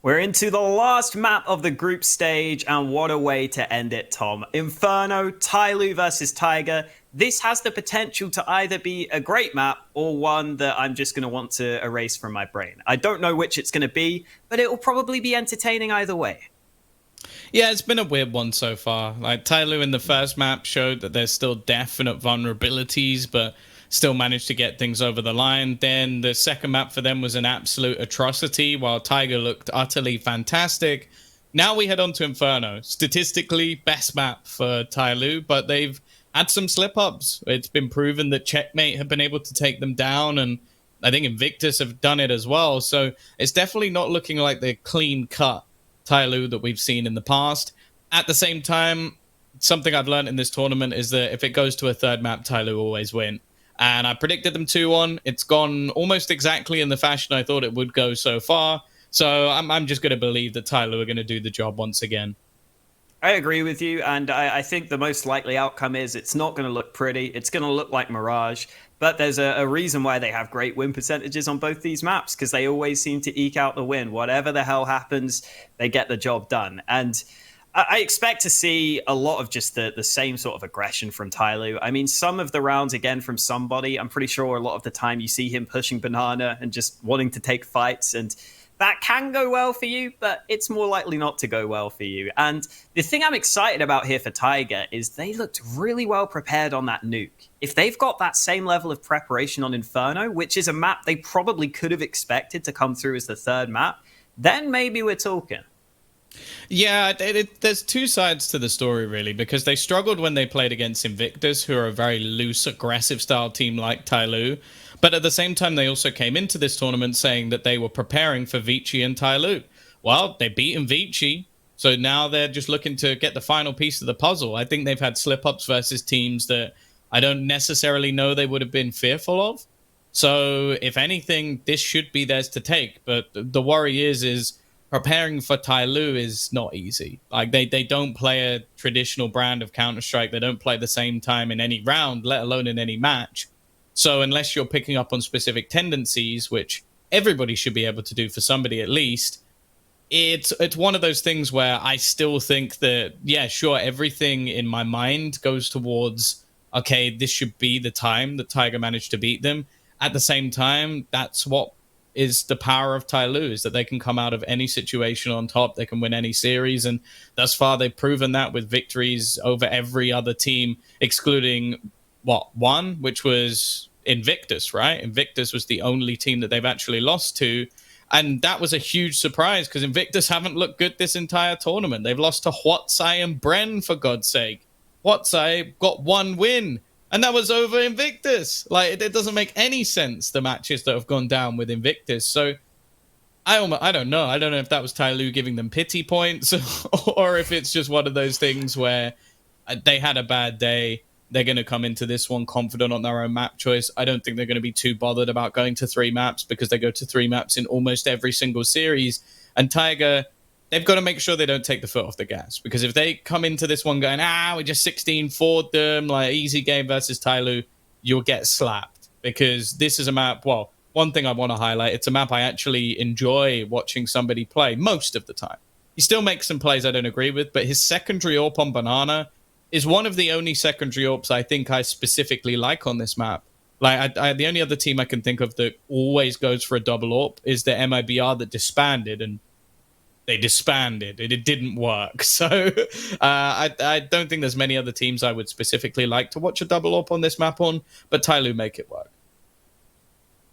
We're into the last map of the group stage, and what a way to end it, Tom. Inferno, TYLOO versus Tiger. This has the potential to either be a great map or one that I'm just going to want to erase from my brain. I don't know which it's going to be, but it will probably be entertaining either way. Yeah, it's been a weird one so far. Like, TYLOO in the first map showed that there's still definite vulnerabilities, but still managed to get things over the line. Then the second map for them was an absolute atrocity, while Tiger looked utterly fantastic. Now we head on to Inferno. Statistically, best map for TYLOO, but they've had some slip-ups. It's been proven that Checkmate have been able to take them down, and I think Invictus have done it as well. So it's definitely not looking like the clean-cut TYLOO that we've seen in the past. At the same time, something I've learned in this tournament is that if it goes to a third map, TYLOO always win. And I predicted them 2-1. It's gone almost exactly in the fashion I thought it would go so far. So I'm just going to believe that TYLOO are going to do the job once again. I agree with you, and I think the most likely outcome is it's not going to look pretty. It's going to look like Mirage, but there's a reason why they have great win percentages on both these maps, because they always seem to eke out the win. Whatever the hell happens, they get the job done. And I expect to see a lot of just the same sort of aggression from TYLOO. I mean, some of the rounds, again, from somebody, I'm pretty sure a lot of the time you see him pushing Banana and just wanting to take fights, and that can go well for you, but it's more likely not to go well for you. And the thing I'm excited about here for Tiger is they looked really well prepared on that nuke. If they've got that same level of preparation on Inferno, which is a map they probably could have expected to come through as the third map, then maybe we're talking. Yeah, there's two sides to the story, really, because they struggled when they played against Invictus, who are a very loose, aggressive style team like TYLOO. But at the same time, they also came into this tournament saying that they were preparing for Vici and TYLOO. Well, they beat Vici, so now they're just looking to get the final piece of the puzzle. I think they've had slip-ups versus teams that I don't necessarily know they would have been fearful of. So, if anything, this should be theirs to take. But the worry is preparing for TYLOO is not easy. Like, they don't play a traditional brand of Counter-Strike. They don't play the same time in any round, let alone in any match. So unless you're picking up on specific tendencies, which everybody should be able to do for somebody at least, it's one of those things where I still think that, yeah, sure, everything in my mind goes towards, okay, this should be the time that Tiger managed to beat them. At the same time, that's what is the power of TYLOO, is that they can come out of any situation on top. They can win any series. And thus far, they've proven that with victories over every other team, excluding, one, which was Invictus, right? Invictus was the only team that they've actually lost to. And that was a huge surprise because Invictus haven't looked good this entire tournament. They've lost to Huatsai and Bren, for God's sake. Huatsai got one win, and that was over Invictus. Like, it doesn't make any sense, the matches that have gone down with Invictus. So I don't know. I don't know if that was TYLOO giving them pity points or if it's just one of those things where they had a bad day. They're going to come into this one confident on their own map choice. I don't think they're going to be too bothered about going to 3 maps because they go to 3 maps in almost every single series. And Tiger, they've got to make sure they don't take the foot off the gas, because if they come into this one going, we just 16-4'd them, like easy game versus TYLOO, you'll get slapped, because this is a map, well, one thing I want to highlight, it's a map I actually enjoy watching somebody play most of the time. He still makes some plays I don't agree with, but his secondary AWP on Banana is one of the only secondary AWPs I think I specifically like on this map. Like, the only other team I can think of that always goes for a double AWP is the MIBR that disbanded, and they disbanded, and it didn't work. So I don't think there's many other teams I would specifically like to watch a double AWP on this map on, but TYLOO make it work.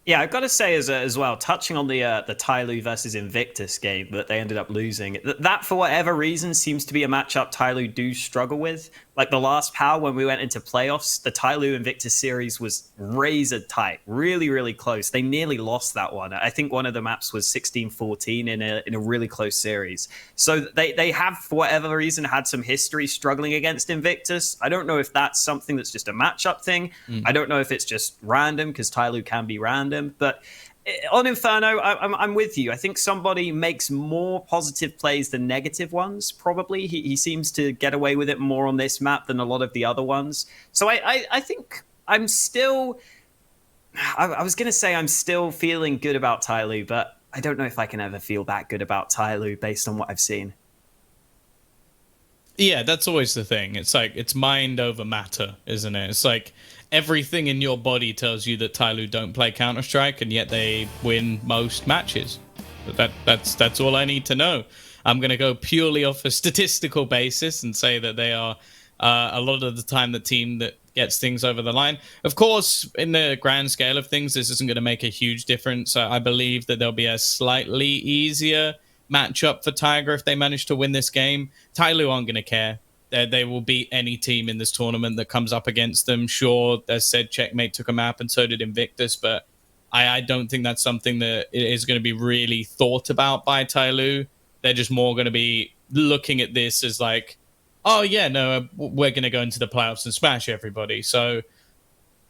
Yeah, I've got to say as well, touching on the TYLOO versus Invictus game that they ended up losing, that for whatever reason seems to be a matchup TYLOO do struggle with. Like the last PAL when we went into playoffs, the TYLOO Invictus series was razor tight, really, really close. They nearly lost that one. I think one of the maps was 16-14 in a really close series. So they have, for whatever reason, had some history struggling against Invictus. I don't know if that's something that's just a matchup thing. I don't know if it's just random, because TYLOO can be random. But on Inferno, I'm with you. I think somebody makes more positive plays than negative ones, probably. He seems to get away with it more on this map than a lot of the other ones. So I think I'm still... I was going to say I'm still feeling good about TYLOO, but I don't know if I can ever feel that good about TYLOO based on what I've seen. Yeah, that's always the thing. It's like, it's mind over matter, isn't it? It's like everything in your body tells you that TYLOO don't play Counter-Strike, and yet they win most matches. That's all I need to know. I'm going to go purely off a statistical basis and say that they are a lot of the time the team that gets things over the line. Of course, in the grand scale of things, this isn't going to make a huge difference. I believe that there'll be a slightly easier matchup for Tiger if they manage to win this game. TYLOO aren't going to care. They will beat any team in this tournament that comes up against them. Sure, as said, Checkmate took a map and so did Invictus, but I don't think that's something that is going to be really thought about by TYLOO. They're just more going to be looking at this as like, oh yeah, no, we're going to go into the playoffs and smash everybody. So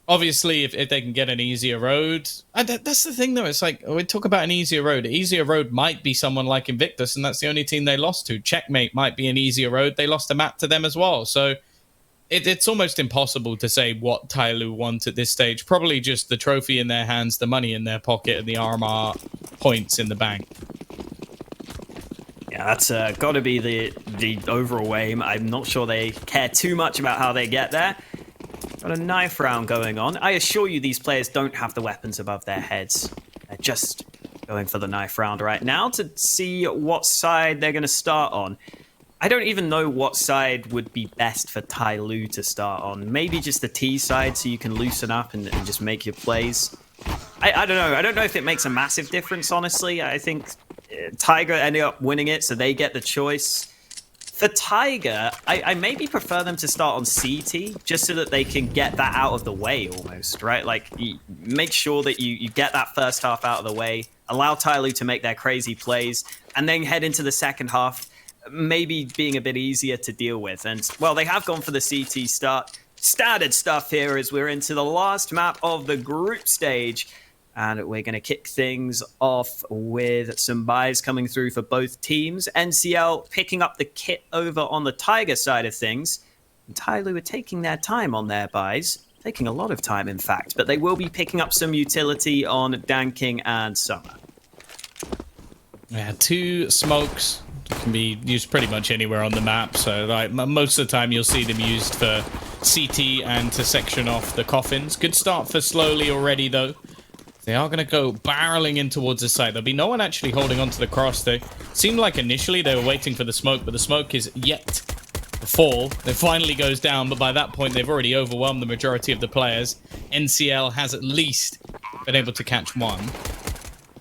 obviously, if they can get an easier road, that's the thing though. It's like, we talk about an easier road. An easier road might be someone like Invictus, and that's the only team they lost to. Checkmate might be an easier road. They lost a map to them as well. So it's almost impossible to say what TYLOO want at this stage. Probably just the trophy in their hands, the money in their pocket, and the RMR points in the bank. Yeah, that's got to be the overall aim. I'm not sure they care too much about how they get there. Got a knife round going on. I assure you these players don't have the weapons above their heads. They're just going for the knife round right now to see what side they're going to start on. I don't even know what side would be best for TYLOO to start on. Maybe just the T side so you can loosen up and just make your plays. I don't know. I don't know if it makes a massive difference, honestly. I think Tiger ended up winning it, so they get the choice. For Tiger, I maybe prefer them to start on CT, just so that they can get that out of the way almost, right? Like, make sure that you get that first half out of the way, allow TYLOO to make their crazy plays, and then head into the second half, maybe being a bit easier to deal with. And, well, they have gone for the CT start. Standard stuff here as we're into the last map of the group stage. And we're going to kick things off with some buys coming through for both teams. NCL picking up the kit over on the Tiger side of things. And TYLOO are taking their time on their buys. Taking a lot of time, in fact. But they will be picking up some utility on Danking and Summer. Yeah, 2 smokes can be used pretty much anywhere on the map. So like most of the time you'll see them used for CT and to section off the coffins. Good start for Slowly already, though. They are going to go barreling in towards the site. There'll be no one actually holding onto the cross. They seemed like initially they were waiting for the smoke, but the smoke is yet to fall. It finally goes down, but by that point, they've already overwhelmed the majority of the players. NCL has at least been able to catch one.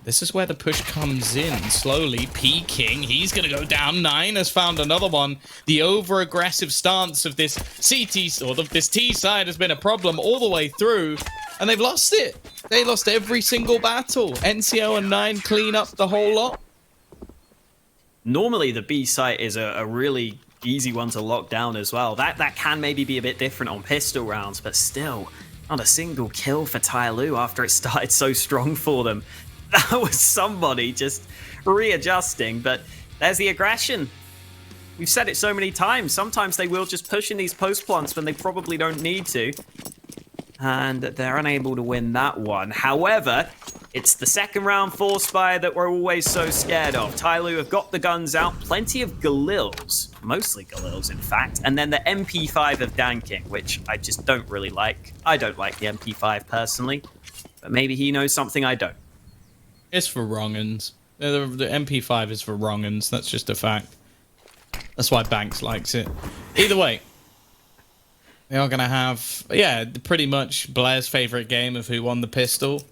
This is where the push comes in. Slowly peeking. He's going to go down. 9 has found another one. The over-aggressive stance of this CT, or this T side has been a problem all the way through, and they've lost it. They lost every single battle. NCO and 9 clean up the whole lot. Normally, the B site is a really easy one to lock down as well. That can maybe be a bit different on pistol rounds, but still, not a single kill for TYLOO after it started so strong for them. That was somebody just readjusting, but there's the aggression. We've said it so many times. Sometimes they will just push in these post plants when they probably don't need to. And they're unable to win that one. However, it's the second round force fire that we're always so scared of. TYLOO have got the guns out, plenty of Galils, mostly Galils in fact, and then the MP5 of Danking, which I just don't really like. I don't like the MP5 personally, but maybe he knows something I don't. It's for wrong'uns. The MP5 is for wrong'uns, that's just a fact. That's why Banks likes it. Either way, they are going to have, yeah, pretty much Blair's favourite game of who won the pistol.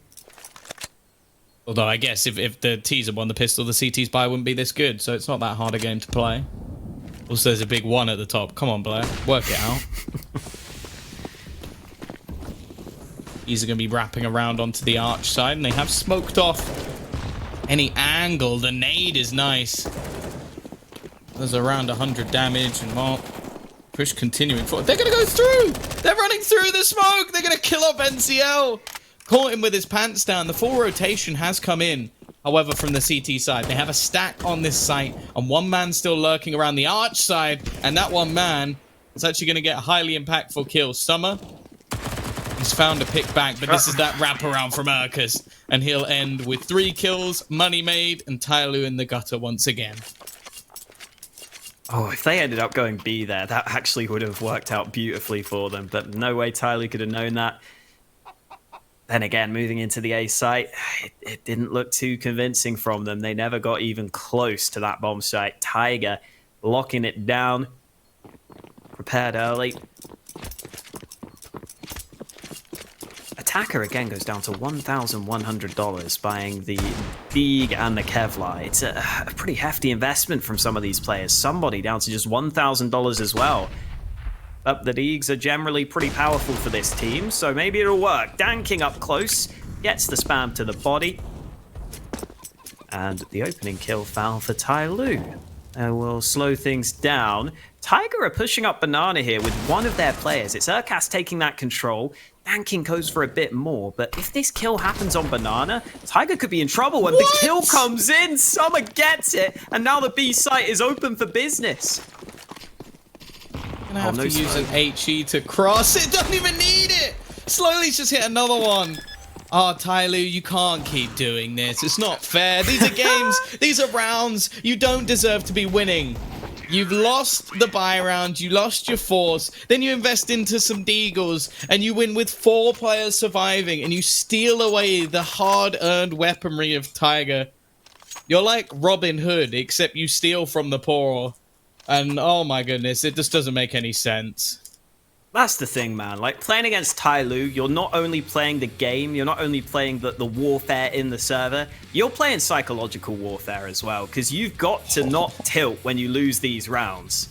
Although I guess if the T's had won the pistol, the CT's buy wouldn't be this good, so it's not that hard a game to play. Also, there's a big 1 at the top. Come on, Blair. Work it out. He's going to be wrapping around onto the arch side, and they have smoked off any angle. The nade is nice. There's around 100 damage, and well, push continuing forward. They're going to go through! They're running through the smoke! They're going to kill up NCL! Caught him with his pants down. The full rotation has come in, however, from the CT side. They have a stack on this site, and one man still lurking around the arch side, and that one man is actually going to get a highly impactful kill. Summer He's found a pick back, but this is that wraparound from Urkus. And he'll end with 3 kills, money made, and TYLOO in the gutter once again. Oh, if they ended up going B there, that actually would have worked out beautifully for them. But no way TYLOO could have known that. Then again, moving into the A site, it didn't look too convincing from them. They never got even close to that bomb site. Tiger locking it down. Prepared early. Attacker again goes down to $1,100 buying the Deeg and the Kevlar. It's a pretty hefty investment from some of these players. Somebody down to just $1,000 as well. But the Deegs are generally pretty powerful for this team, so maybe it'll work. Danking up close, gets the spam to the body. And the opening kill foul for TYLOO. Will slow things down. Tiger are pushing up Banana here with one of their players. It's Urkas taking that control. Danking goes for a bit more, but if this kill happens on Banana, Tiger could be in trouble when the kill comes in. Summer gets it, and now the B site is open for business. Gonna have to use an HE to cross it. Don't even need it. Slowly's just hit another one. Oh, TYLOO, you can't keep doing this. It's not fair. These are games. These are rounds. You don't deserve to be winning. You've lost the buy round. You lost your force. Then you invest into some deagles, and you win with 4 players surviving, and you steal away the hard-earned weaponry of Tiger. You're like Robin Hood, except you steal from the poor. And oh my goodness, it just doesn't make any sense. That's the thing, man. Like, playing against TYLOO, you're not only playing the game, you're not only playing the warfare in the server, you're playing psychological warfare as well, because you've got to not tilt when you lose these rounds.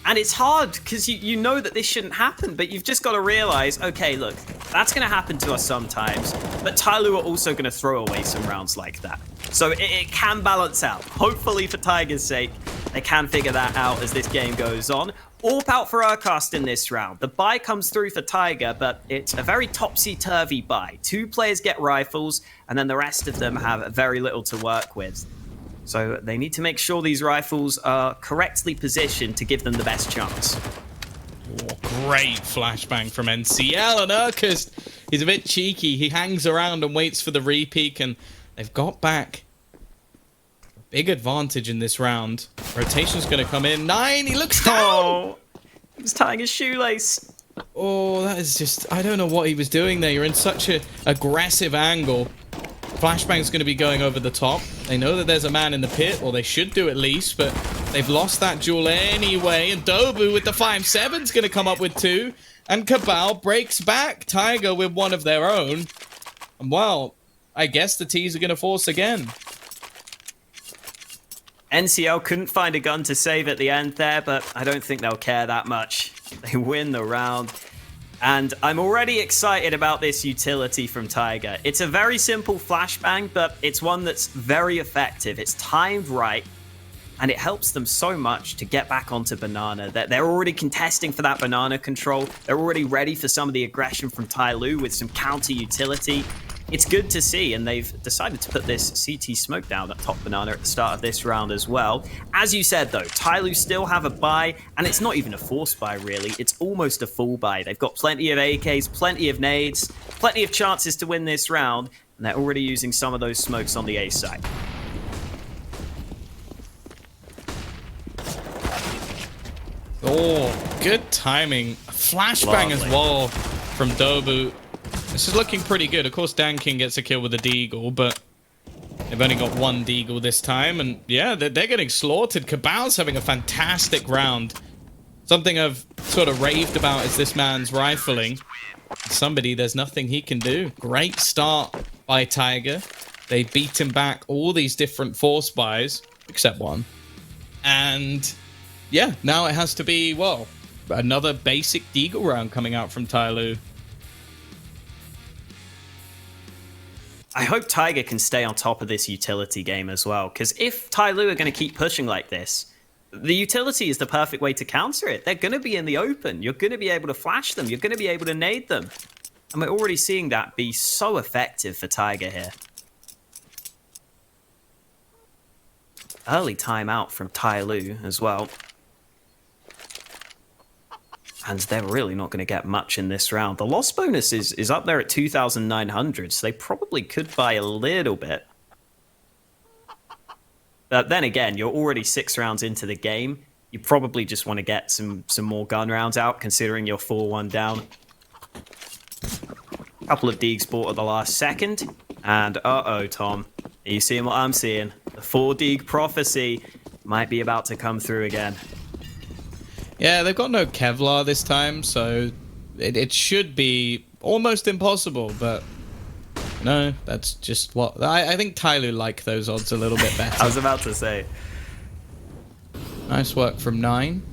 And it's hard, because you know that this shouldn't happen, but you've just got to realize, okay, look, that's going to happen to us sometimes, but TYLOO are also going to throw away some rounds like that. So it can balance out. Hopefully, for Tiger's sake, they can figure that out as this game goes on. AWP out for Urkas in this round. The buy comes through for Tiger, but it's a very topsy-turvy buy. 2 players get rifles, and then the rest of them have very little to work with. So they need to make sure these rifles are correctly positioned to give them the best chance. Oh, great flashbang from NCL, and Urkus, he's a bit cheeky. He hangs around and waits for the repeak, and they've got back big advantage in this round. Rotation's going to come in. 9, he looks down! Oh, he was tying his shoelace. Oh, that is just... I don't know what he was doing there. You're in such an aggressive angle. Flashbang's going to be going over the top. They know that there's a man in the pit, or they should do at least, but they've lost that duel anyway. And Dobu with the 5-7's going to come up with 2. And Cabal breaks back. Tiger with one of their own. And well, I guess the T's are going to force again. NCL couldn't find a gun to save at the end there, but I don't think they'll care that much. They win the round. And I'm already excited about this utility from Tiger. It's a very simple flashbang, but it's one that's very effective. It's timed right, and it helps them so much to get back onto Banana. They're already contesting for that Banana control. They're already ready for some of the aggression from TYLOO with some counter utility. It's good to see, and they've decided to put this CT smoke down at top Banana at the start of this round as well. As you said, though, TYLOO still have a buy, and it's not even a forced buy, really. It's almost a full buy. They've got plenty of AKs, plenty of nades, plenty of chances to win this round, and they're already using some of those smokes on the A side. Oh, good timing. Flashbang as well from Dobu. This is looking pretty good. Of course, Dan King gets a kill with a deagle, but they've only got 1 deagle this time. And yeah, they're getting slaughtered. Cabal's having a fantastic round. Something I've sort of raved about is this man's rifling. Somebody, there's nothing he can do. Great start by Tiger. They beat him back all these different force buys, except one. And yeah, now it has to be, well, another basic deagle round coming out from TYLOO. I hope Tiger can stay on top of this utility game as well, because if TYLOO are going to keep pushing like this, the utility is the perfect way to counter it. They're going to be in the open. You're going to be able to flash them. You're going to be able to nade them. And we're already seeing that be so effective for Tiger here. Early timeout from TYLOO as well. And they're really not going to get much in this round. The loss bonus is up there at 2,900, so they probably could buy a little bit. But then again, you're already 6 rounds into the game. You probably just want to get some more gun rounds out, considering you're 4-1 down. Couple of Deegs bought at the last second. And uh-oh, Tom. Are you seeing what I'm seeing? The 4 Deeg prophecy might be about to come through again. Yeah, they've got no Kevlar this time, so it should be almost impossible, but no, that's just what... I think TYLOO like those odds a little bit better. I was about to say. Nice work from 9.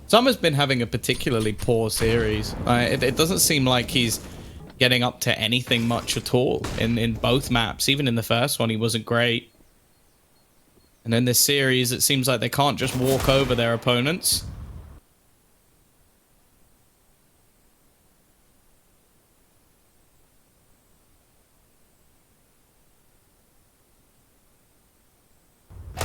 Summer's been having a particularly poor series. It doesn't seem like he's getting up to anything much at all in both maps. Even in the first one, he wasn't great. And in this series, it seems like they can't just walk over their opponents.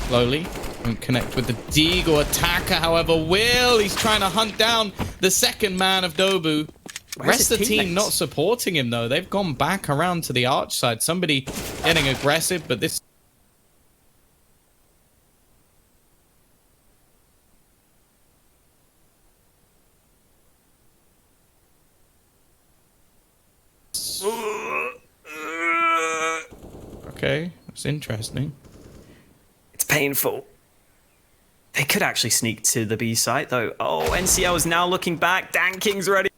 Slowly, and connect with the Deeg or attacker, however, he's trying to hunt down the second man of Dobu. Rest of the team not supporting him, though. They've gone back around to the arch side. Somebody getting aggressive, but this... Okay, that's interesting. It's painful. They could actually sneak to the B site, though. Oh, NCL is now looking back. Dan King's ready.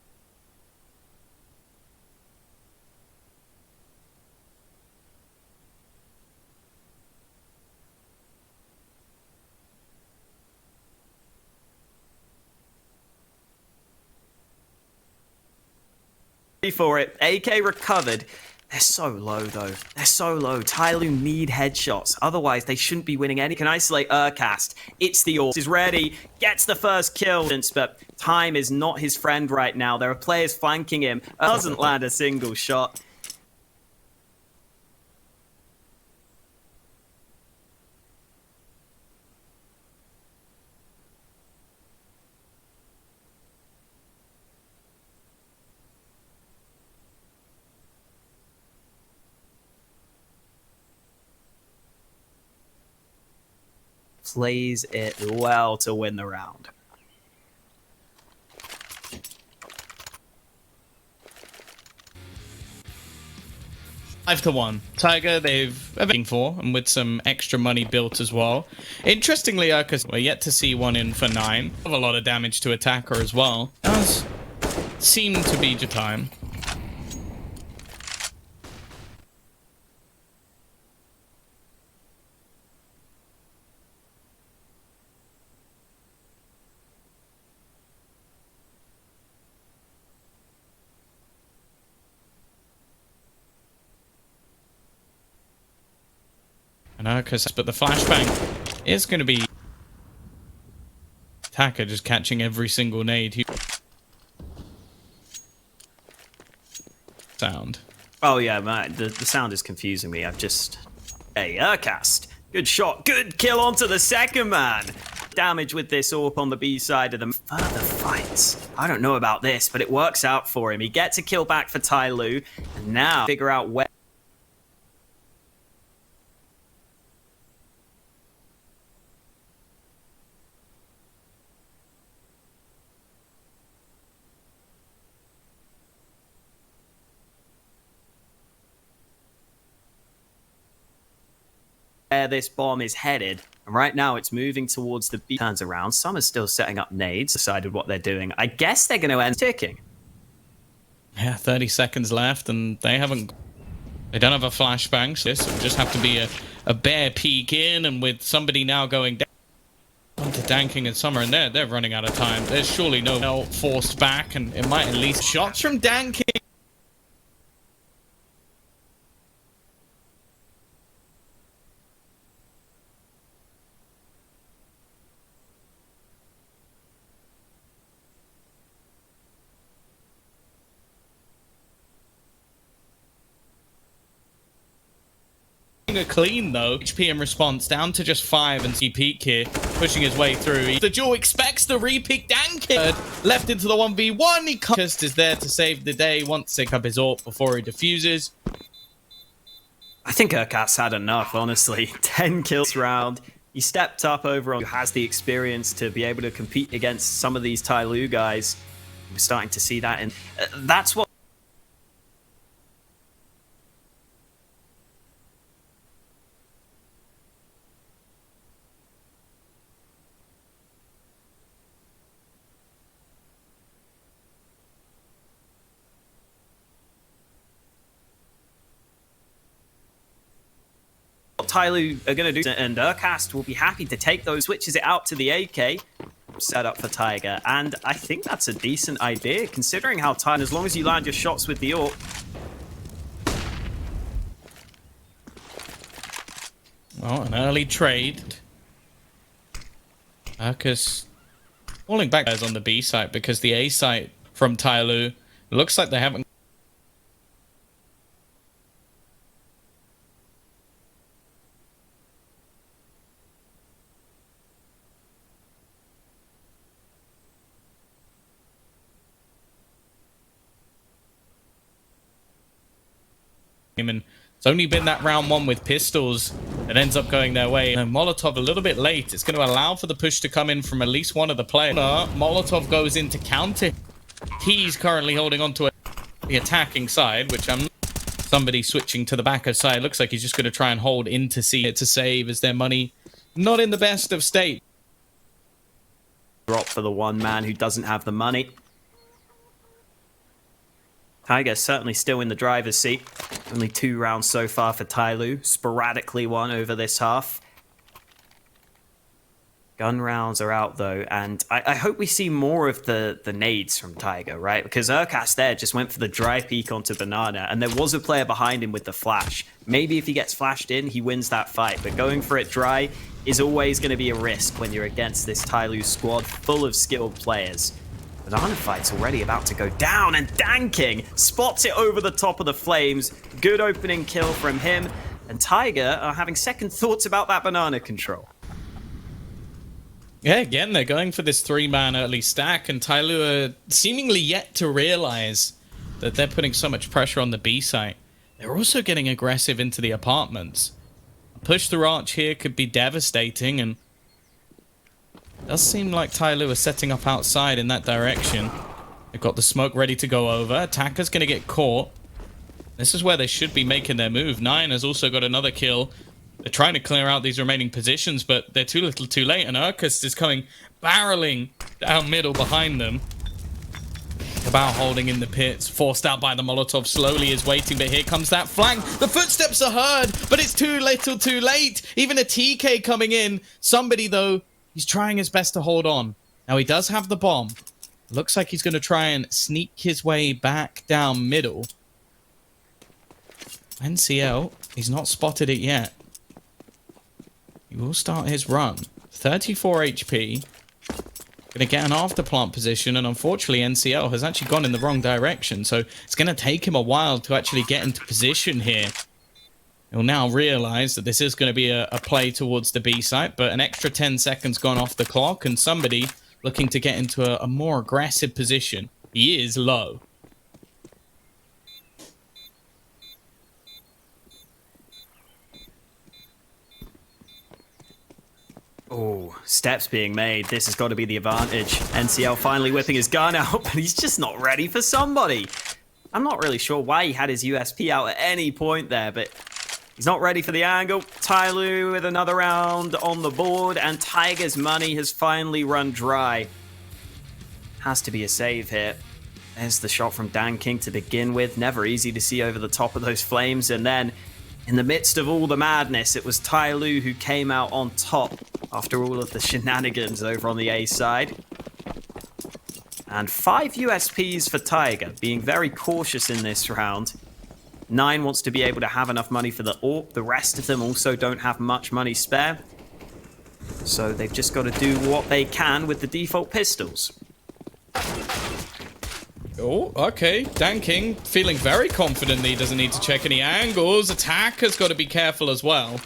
For it. AK recovered. They're so low, though. They're so low. TYLOO need headshots. Otherwise, they shouldn't be winning any. Can isolate Urcast. It's the Orc. Is ready. Gets the first kill. But time is not his friend right now. There are players flanking him. Doesn't land a single shot. Plays it well to win the round. Five to 1. Tiger, they've everything for, and with some extra money built as well. Interestingly, because we're yet to see one in for 9. Have a lot of damage to attacker as well. Does seem to be the time. I know, but the flashbang is going to be attacker just catching every single nade. Sound. Oh yeah, man, the sound is confusing me. I've just... Hey, Urcast. Good shot. Good kill onto the second man. Damage with this AWP on the B side of them. Further fights. I don't know about this, but it works out for him. He gets a kill back for TYLOO, and now figure out where... where this bomb is headed. And right now it's moving towards the B. Turns around. Some are still setting up nades, decided what they're doing. I guess they're going to end ticking. Yeah, 30 seconds left, and they don't have a flashbang, so this will just have to be a bare peek in, and with somebody now going down onto Danking and Summer, and they're running out of time. There's surely no help forced back, and it might at least... Shots from Danking! A clean though. HP in response down to just 5 and see peak here. pushing his way through. The duel expects the repeat Danking. Left into the 1v1. He just is there to save the day. Wants to pick up his AWP before he defuses. I think Urkat's had enough, honestly. 10 kills round. He stepped up over on who has the experience to be able to compete against some of these TYLOO guys. We're starting to see that, and that's what TYLOO are going to do, and Urkast will be happy to take those, switches it out to the AK, set up for Tiger, and I think that's a decent idea, considering how tight, as long as you land your shots with the AWP. Well, an early trade. Urkast falling back on the B site because the A site from TYLOO looks like they haven't and it's only been that round one with pistols that ends up going their way. And Molotov a little bit late. It's going to allow for the push to come in from at least one of the players. Molotov goes into counter. He's currently holding on to the attacking side, which somebody switching to the backer side. Looks like he's just going to try and hold into C to save as their money not in the best of state. Drop for the one man who doesn't have the money. Tiger certainly still in the driver's seat. Only 2 rounds so far for TYLOO. Sporadically one over this half. Gun rounds are out though, and I hope we see more of the nades from Tiger, right? Because Urkast there just went for the dry peek onto Banana, and there was a player behind him with the flash. Maybe if he gets flashed in, he wins that fight, but going for it dry is always going to be a risk when you're against this TYLOO squad full of skilled players. Banana fight's already about to go down, and Danking spots it over the top of the flames. Good opening kill from him, and Tiger are having second thoughts about that Banana control. Yeah, again, they're going for this 3-man early stack, and TYLOO are seemingly yet to realize that they're putting so much pressure on the B site. They're also getting aggressive into the apartments. A push through Arch here could be devastating, and it does seem like TYLOO are setting up outside in that direction. They've got the smoke ready to go over. Attacker's going to get caught. This is where they should be making their move. Nine has also got another kill. They're trying to clear out these remaining positions, but they're too little too late, and Urkast is coming barreling down middle behind them. About holding in the pits, forced out by the Molotov, slowly is waiting, but here comes that flank. The footsteps are heard, but it's too little too late. Even a TK coming in. Somebody, though, he's trying his best to hold on. Now, he does have the bomb. Looks like he's going to try and sneak his way back down middle. NCL, he's not spotted it yet. He will start his run. 34 HP. Going to get an afterplant position, and unfortunately NCL has actually gone in the wrong direction, so it's going to take him a while to actually get into position here. He'll now realize that this is going to be a play towards the B site, but an extra 10 seconds gone off the clock, and somebody looking to get into a more aggressive position. He is low. Oh, steps being made. This has got to be the advantage. NCL finally whipping his gun out, but he's just not ready for somebody. I'm not really sure why he had his USP out at any point there, but he's not ready for the angle. TYLOO with another round on the board, and Tiger's money has finally run dry. Has to be a save here. There's the shot from Danking to begin with. Never easy to see over the top of those flames, and then in the midst of all the madness, it was TYLOO who came out on top after all of the shenanigans over on the A side. And 5 USPs for Tiger, being very cautious in this round. 9 wants to be able to have enough money for the AWP. The rest of them also don't have much money spare. So they've just got to do what they can with the default pistols. Oh, okay. Danking feeling very confident that he doesn't need to check any angles. Attacker's got to be careful as well.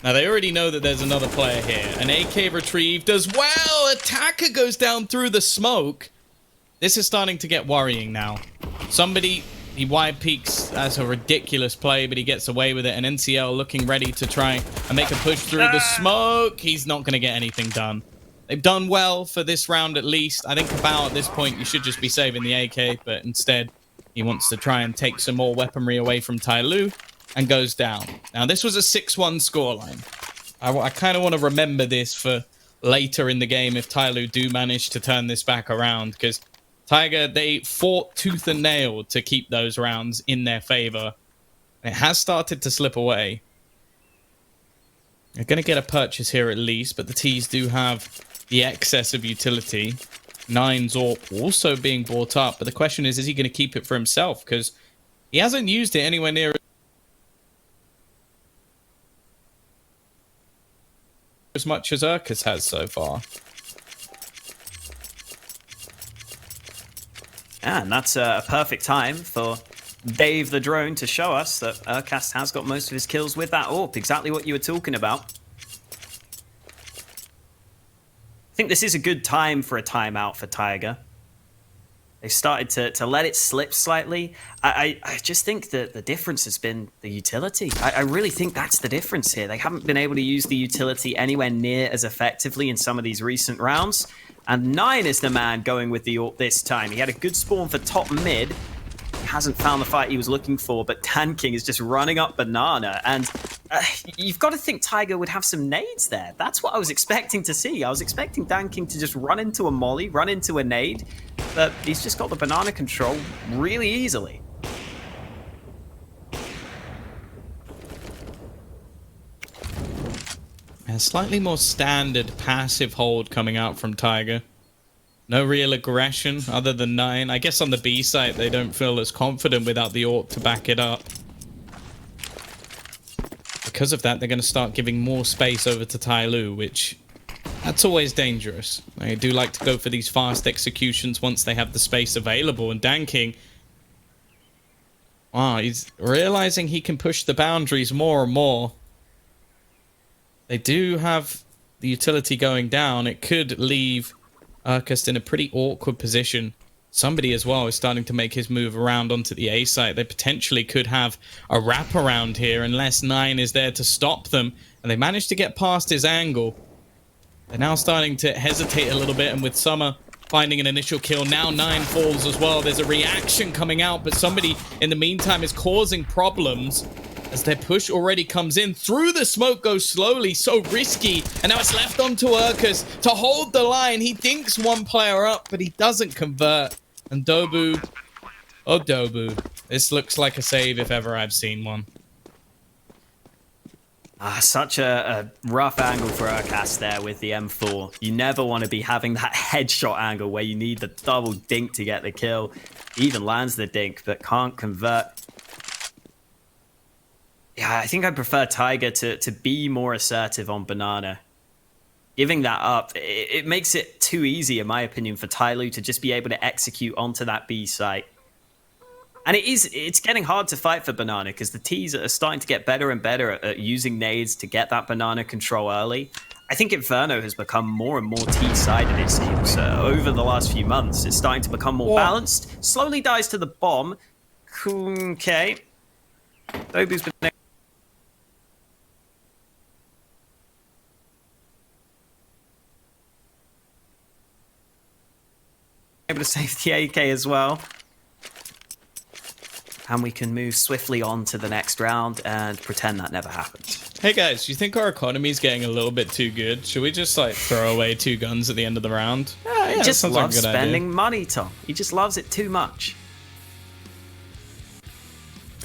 Now, they already know that there's another player here. An AK retrieved as well. Attacker goes down through the smoke. This is starting to get worrying now. Somebody, he wide peeks as a ridiculous play, but he gets away with it. And NCL looking ready to try and make a push through the smoke. He's not going to get anything done. They've done well for this round at least. I think about at this point, you should just be saving the AK, but instead, he wants to try and take some more weaponry away from TYLOO and goes down. Now, this was a 6-1 scoreline. I kind of want to remember this for later in the game if TYLOO do manage to turn this back around, because Tiger, they fought tooth and nail to keep those rounds in their favor. It has started to slip away. They're going to get a purchase here at least, but the T's do have the excess of utility. 9's AWP also being bought up, but the question is he going to keep it for himself? Because he hasn't used it anywhere near as much as Urkus has so far. And that's a perfect time for Dave the Drone to show us that Urkas has got most of his kills with that AWP. Exactly what you were talking about. I think this is a good time for a timeout for Tiger. They've started to let it slip slightly. I just think that the difference has been the utility. I really think that's the difference here. They haven't been able to use the utility anywhere near as effectively in some of these recent rounds. And 9 is the man going with the AWP this time. He had a good spawn for top mid. He hasn't found the fight he was looking for, but Dan King is just running up banana. And you've got to think Tiger would have some nades there. That's what I was expecting to see. I was expecting Dan King to just run into a molly, run into a nade, but he's just got the banana control really easily. A slightly more standard passive hold coming out from Tiger. No real aggression other than 9. I guess on the B site, they don't feel as confident without the AWP to back it up. Because of that, they're going to start giving more space over to TYLOO, which that's always dangerous. They do like to go for these fast executions once they have the space available. And Dan King, wow, he's realizing he can push the boundaries more and more. They do have the utility going down. It could leave Urkus in a pretty awkward position. Somebody as well is starting to make his move around onto the A site. They potentially could have a wraparound here unless 9 is there to stop them. And they managed to get past his angle. They're now starting to hesitate a little bit, and with Summer finding an initial kill, now 9 falls as well. There's a reaction coming out, but somebody in the meantime is causing problems as their push already comes in. Through the smoke goes slowly, so risky. And now it's left onto Urkus to hold the line. He dinks one player up, but he doesn't convert. And Dobu, oh Dobu, this looks like a save if ever I've seen one. Such a rough angle for Urkas there with the M4. You never want to be having that headshot angle where you need the double dink to get the kill. He even lands the dink, but can't convert. Yeah, I think I prefer Tiger to be more assertive on banana. Giving that up, it makes it too easy, in my opinion, for TYLOO to just be able to execute onto that B site. And it's getting hard to fight for banana because the T's are starting to get better and better at using nades to get that banana control early. I think Inferno has become more and more T-sided, it seems. Over the last few months, it's starting to become more balanced. Slowly dies to the bomb. Okay. Dobu's been able to save the AK as well. And we can move swiftly on to the next round and pretend that never happened. Hey guys, do you think our economy is getting a little bit too good? Should we just like throw away 2 guns at the end of the round? He just loves spending money, Tom. He just loves it too much.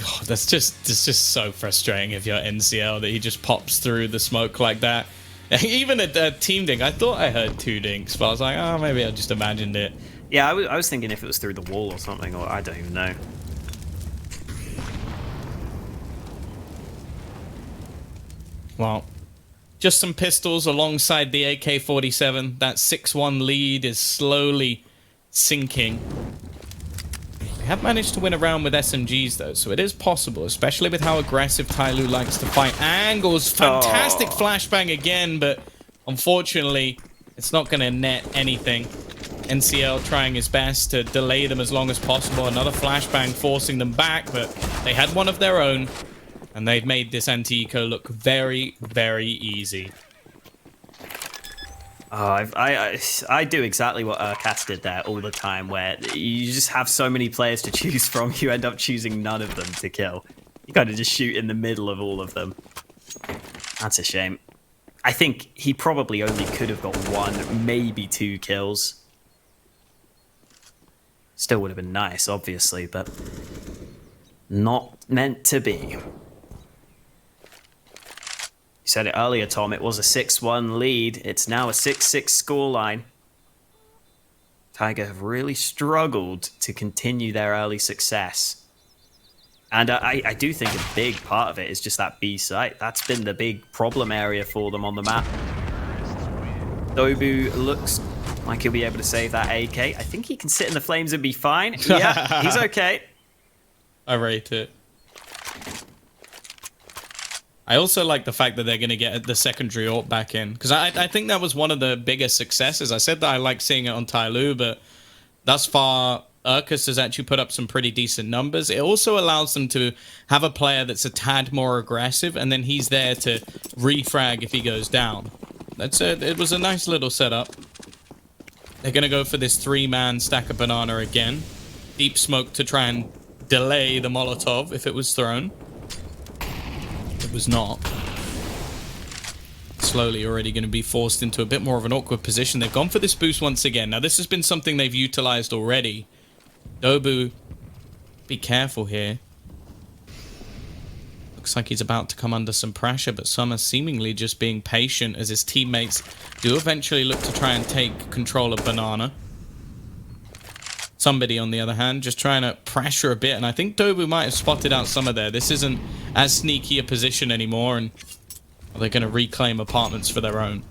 Oh, that's just so frustrating if you're NCL that he just pops through the smoke like that. Even a team dink, I thought I heard 2 dinks, but I was like, oh, maybe I just imagined it. Yeah, I was thinking if it was through the wall or something, or I don't even know. Well, just some pistols alongside the AK-47. That 6-1 lead is slowly sinking. They have managed to win a round with SMGs, though, so it is possible, especially with how aggressive TYLOO likes to fight angles. Fantastic flashbang again, but unfortunately, it's not going to net anything. NCL trying his best to delay them as long as possible. Another flashbang forcing them back, but they had one of their own, and they've made this anti-eco look very, very easy. Oh, I do exactly what Urkas did there all the time, where you just have so many players to choose from, you end up choosing none of them to kill. You kind of just shoot in the middle of all of them. That's a shame. I think he probably only could have got 1, maybe 2 kills. Still would have been nice, obviously, but not meant to be. You said it earlier, Tom, it was a 6-1 lead. It's now a 6-6 scoreline. Tiger have really struggled to continue their early success. And I do think a big part of it is just that B site. That's been the big problem area for them on the map. TYLOO looks like he'll be able to save that AK. I think he can sit in the flames and be fine. Yeah, he's okay. I rate it. I also like the fact that they're going to get the secondary AWP back in. Because I think that was one of the biggest successes. I said that I like seeing it on TYLOO, but thus far, Urkas has actually put up some pretty decent numbers. It also allows them to have a player that's a tad more aggressive, and then he's there to refrag if he goes down. It was a nice little setup. They're going to go for this 3-man stack of banana again. Deep smoke to try and delay the Molotov if it was thrown. It was not. Slowly already going to be forced into a bit more of an awkward position. They've gone for this boost once again. Now, this has been something they've utilized already. TYLOO, be careful here. Looks like he's about to come under some pressure, but Summer seemingly just being patient as his teammates do eventually look to try and take control of Banana. Somebody, on the other hand, just trying to pressure a bit, and I think TYLOO might have spotted out Summer there. This isn't as sneaky a position anymore, and they're going to reclaim apartments for their own.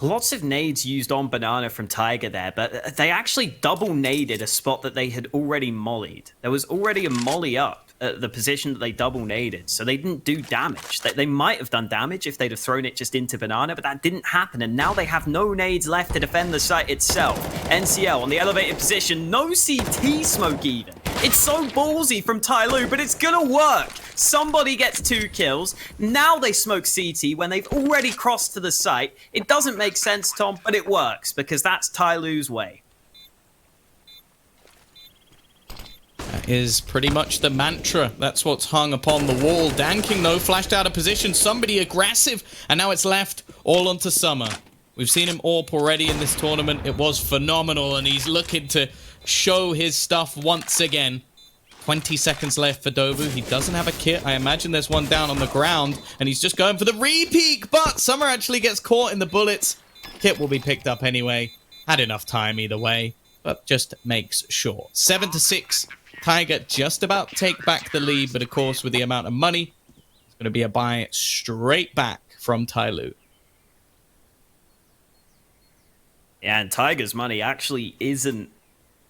Lots of nades used on Banana from Tiger there, but they actually double naded a spot that they had already mollied. There was already a molly up at the position that they double naded, so they didn't do damage. They might have done damage if they'd have thrown it just into Banana, but that didn't happen, and now they have no nades left to defend the site itself. NCL on the elevated position, no CT smoke even. It's so ballsy from TYLOO, but it's gonna work. Somebody gets 2 kills. Now they smoke CT when they've already crossed to the site. It doesn't make sense, Tom, but it works because that's TYLOO's way. That is pretty much the mantra. That's what's hung upon the wall. Danking, though, flashed out of position. Somebody aggressive, and now it's left all onto Summer. We've seen him AWP already in this tournament. It was phenomenal, and he's looking to show his stuff once again. 20 seconds left for TYLOO. He doesn't have a kit. I imagine there's one down on the ground, and he's just going for the re-peek, but Summer actually gets caught in the bullets. Kit will be picked up anyway. Had enough time either way, but just makes sure. 7-6. Tiger just about take back the lead, but of course, with the amount of money, it's going to be a buy straight back from TYLOO. Yeah, and Tiger's money actually isn't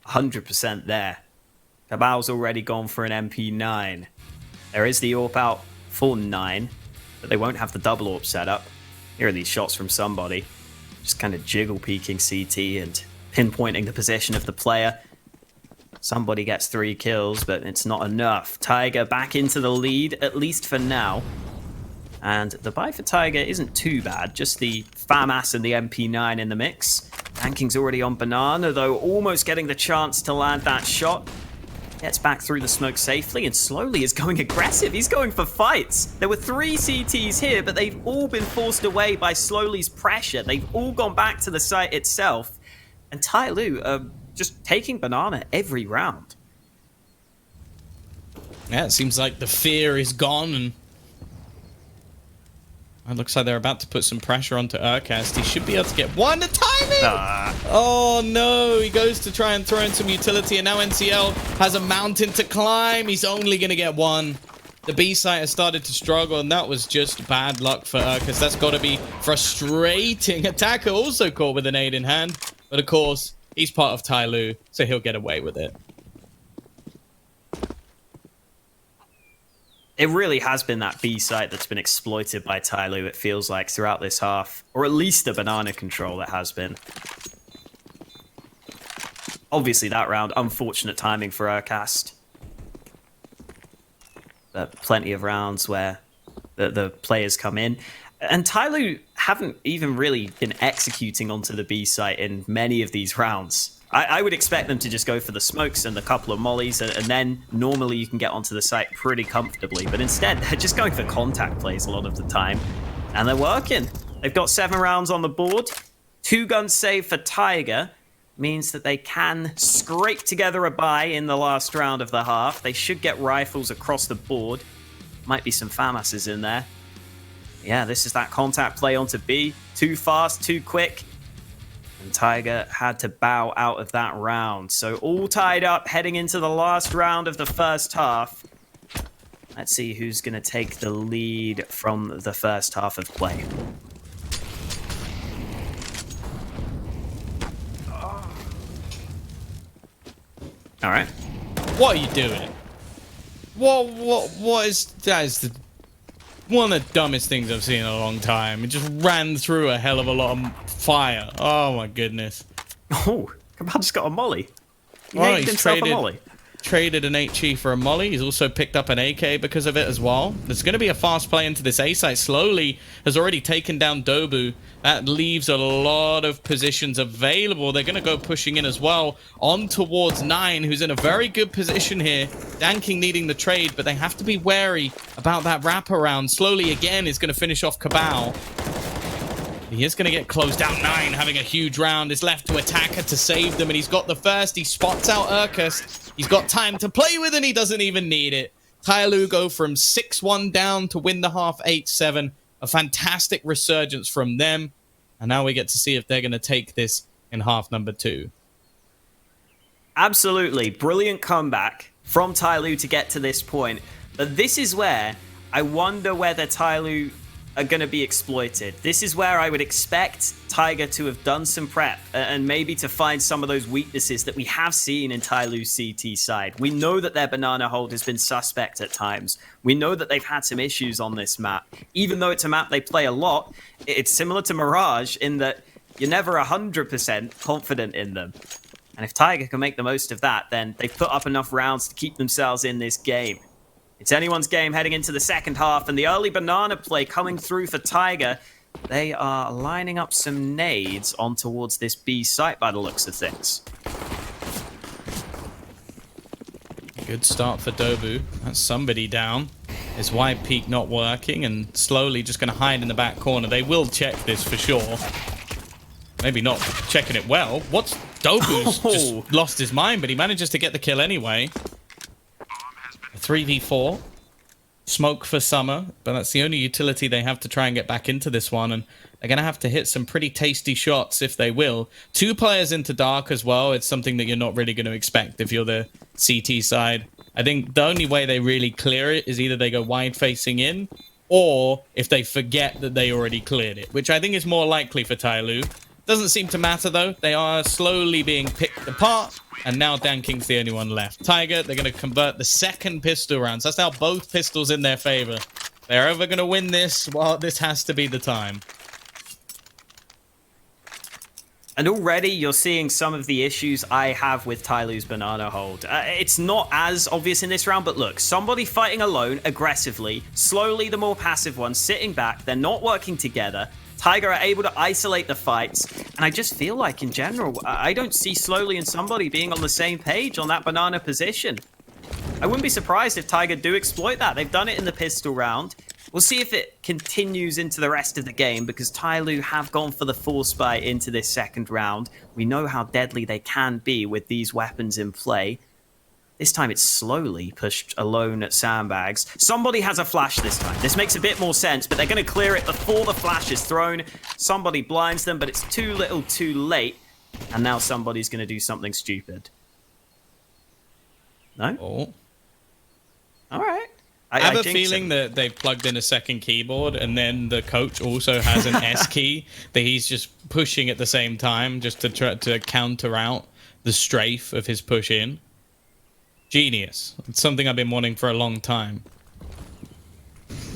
100% there. Cabal's already gone for an MP9. There is the AWP out for 9, but they won't have the double AWP set up. Here are these shots from somebody. Just kind of jiggle peeking CT and pinpointing the position of the player. Somebody gets 3 kills, but it's not enough. Tiger back into the lead, at least for now. And the buy for Tiger isn't too bad. Just the FAMAS and the MP9 in the mix. Danking's already on Banana, though almost getting the chance to land that shot. Gets back through the smoke safely and slowly is going aggressive. He's going for fights. There were 3 CTs here, but they've all been forced away by Slowly's pressure. They've all gone back to the site itself. And TYLOO are just taking Banana every round. Yeah, it seems like the fear is gone, and it looks like they're about to put some pressure onto Urkas. He should be able to get one. The timing! Oh no, he goes to try and throw in some utility, and now NCL has a mountain to climb. He's only going to get 1. The B site has started to struggle, and that was just bad luck for Urkas. That's got to be frustrating. Attacker also caught with an aid in hand, but of course, He's part of TYLOO, so he'll get away with it. It really has been that B site that's been exploited by TYLOO, it feels like, throughout this half. Or at least the banana control it has been. Obviously, that round, unfortunate timing for Urcast. But plenty of rounds where the players come in. And TYLOO haven't even really been executing onto the B site in many of these rounds. I would expect them to just go for the smokes and a couple of mollies, and then normally you can get onto the site pretty comfortably. But instead, they're just going for contact plays a lot of the time. And they're working. They've got 7 rounds on the board. 2 guns saved for Tiger. Means that they can scrape together a buy in the last round of the half. They should get rifles across the board. Might be some FAMASs in there. Yeah, this is that contact play onto B. Too fast, too quick. And Tiger had to bow out of that round. So all tied up heading into the last round of the first half. Let's see who's going to take the lead from the first half of play. All right. What are you doing? What is that? Is one of the dumbest things I've seen in a long time. It just ran through a hell of a lot of fire. Oh my goodness. Oh, Cabal just got a molly. He's traded an HE for a molly. He's also picked up an AK because of it as well. There's going to be a fast play into this A site. Slowly has already taken down Dobu. That leaves a lot of positions available. They're going to go pushing in as well on towards 9, who's in a very good position here. Danking needing the trade, but they have to be wary about that wraparound. Slowly again is going to finish off Cabal. He is going to get closed down. 9 having a huge round. Is left to Attacker to save them, and he's got the first. He spots out Urcast. He's got time to play with, and he doesn't even need it. TYLOO go from 6-1 down to win the half 8-7. A fantastic resurgence from them. And now we get to see if they're going to take this in half number 2. Absolutely. Brilliant comeback from TYLOO to get to this point. But this is where I wonder whether TYLOO are going to be exploited. This is where I would expect Tiger to have done some prep and maybe to find some of those weaknesses that we have seen in TYLOO's CT side. We know that their banana hold has been suspect at times. We know that they've had some issues on this map. Even though it's a map they play a lot, it's similar to Mirage in that you're never 100% confident in them. And if Tiger can make the most of that, then they've put up enough rounds to keep themselves in this game. It's anyone's game heading into the second half, and the early banana play coming through for Tiger. They are lining up some nades on towards this B site by the looks of things. Good start for Dobu. That's somebody down. His wide peak not working, and slowly just going to hide in the back corner. They will check this for sure. Maybe not checking it well. What's Dobu's just lost his mind, but he manages to get the kill anyway. 3v4. Smoke for Summer, but that's the only utility they have to try and get back into this one, and they're going to have to hit some pretty tasty shots if they will. 2 players into Dark as well. It's something that you're not really going to expect if you're the CT side. I think the only way they really clear it is either they go wide facing in, or if they forget that they already cleared it, which I think is more likely for TYLOO. Doesn't seem to matter though. They are slowly being picked apart, and now Danking's the only one left. Tiger, they're going to convert the second pistol rounds. That's now both pistols in their favor. If they're ever going to win this, well, this has to be the time. And already you're seeing some of the issues I have with TYLOO's banana hold. It's not as obvious in this round, but look, somebody fighting alone aggressively, slowly the more passive one sitting back, they're not working together. Tiger are able to isolate the fights, and I just feel like in general, I don't see Slowly and somebody being on the same page on that banana position. I wouldn't be surprised if Tiger do exploit that. They've done it in the pistol round. We'll see if it continues into the rest of the game, because TYLOO have gone for the force buy into this second round. We know how deadly they can be with these weapons in play. This time it's Slowly pushed alone at sandbags. Somebody has a flash this time. This makes a bit more sense, but they're going to clear it before the flash is thrown. Somebody blinds them, but it's too little too late. And now somebody's going to do something stupid. No? Oh. All right. I have a jinx feeling him. that they've plugged in a second keyboard, and then the coach also has an S key that he's just pushing at the same time, just to try to counter out the strafe of his push in. Genius. It's something I've been wanting for a long time.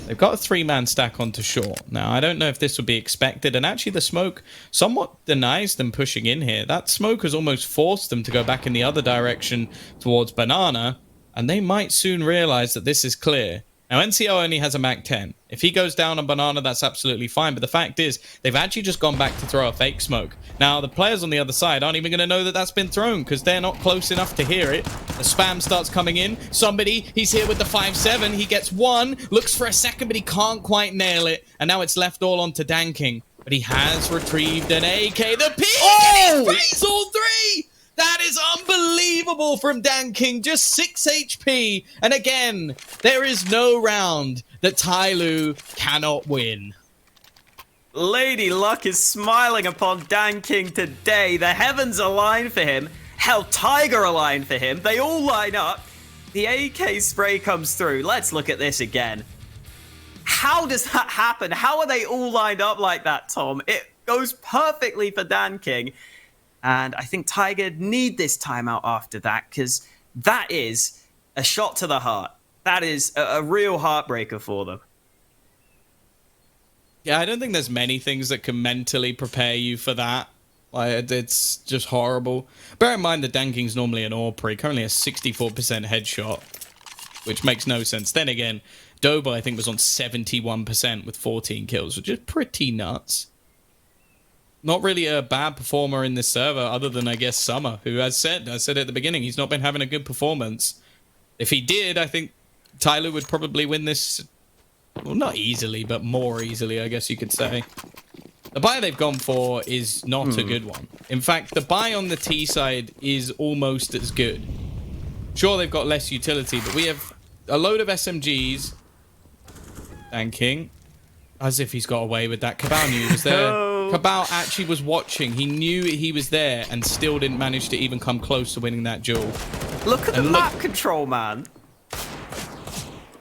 They've got a 3-man stack onto short. Now, I don't know if this would be expected, and actually the smoke somewhat denies them pushing in here. That smoke has almost forced them to go back in the other direction towards banana, and they might soon realize that this is clear. Now, NCO only has a Mac 10. If he goes down on banana, that's absolutely fine, but the fact is, they've actually just gone back to throw a fake smoke. Now, the players on the other side aren't even going to know that that's been thrown, because they're not close enough to hear it. The spam starts coming in. Somebody, he's here with the 5-7. He gets one, looks for a second, but he can't quite nail it. And now it's left all onto Danking. But he has retrieved an AK. The peek! Oh! And he sprays all 3! That is unbelievable from Danking. Just 6 HP. And again, there is no round that TYLOO cannot win. Lady Luck is smiling upon Danking today. The heavens align for him. Hell, Tiger aligned for him. They all line up. The AK spray comes through. Let's look at this again. How does that happen? How are they all lined up like that, Tom? It goes perfectly for Danking. And I think Tiger need this timeout after that, because that is a shot to the heart. That is a real heartbreaker for them. Yeah, I don't think there's many things that can mentally prepare you for that. Like, it's just horrible. Bear in mind that Danking's normally an AWP, currently a 64% headshot, which makes no sense. Then again, Doba, I think, was on 71% with 14 kills, which is pretty nuts. Not really a bad performer in this server, other than, I guess, Summer, who I said at the beginning, he's not been having a good performance. If he did, I think TYLOO would probably win this, well, not easily, but more easily, I guess you could say. The buy they've gone for is not a good one. In fact, the buy on the T side is almost as good. Sure, they've got less utility, but we have a load of SMGs. Danking. As if he's got away with that. Cabal knew he was there. Cabal actually was watching. He knew he was there and still didn't manage to even come close to winning that duel. Look at the map control, man.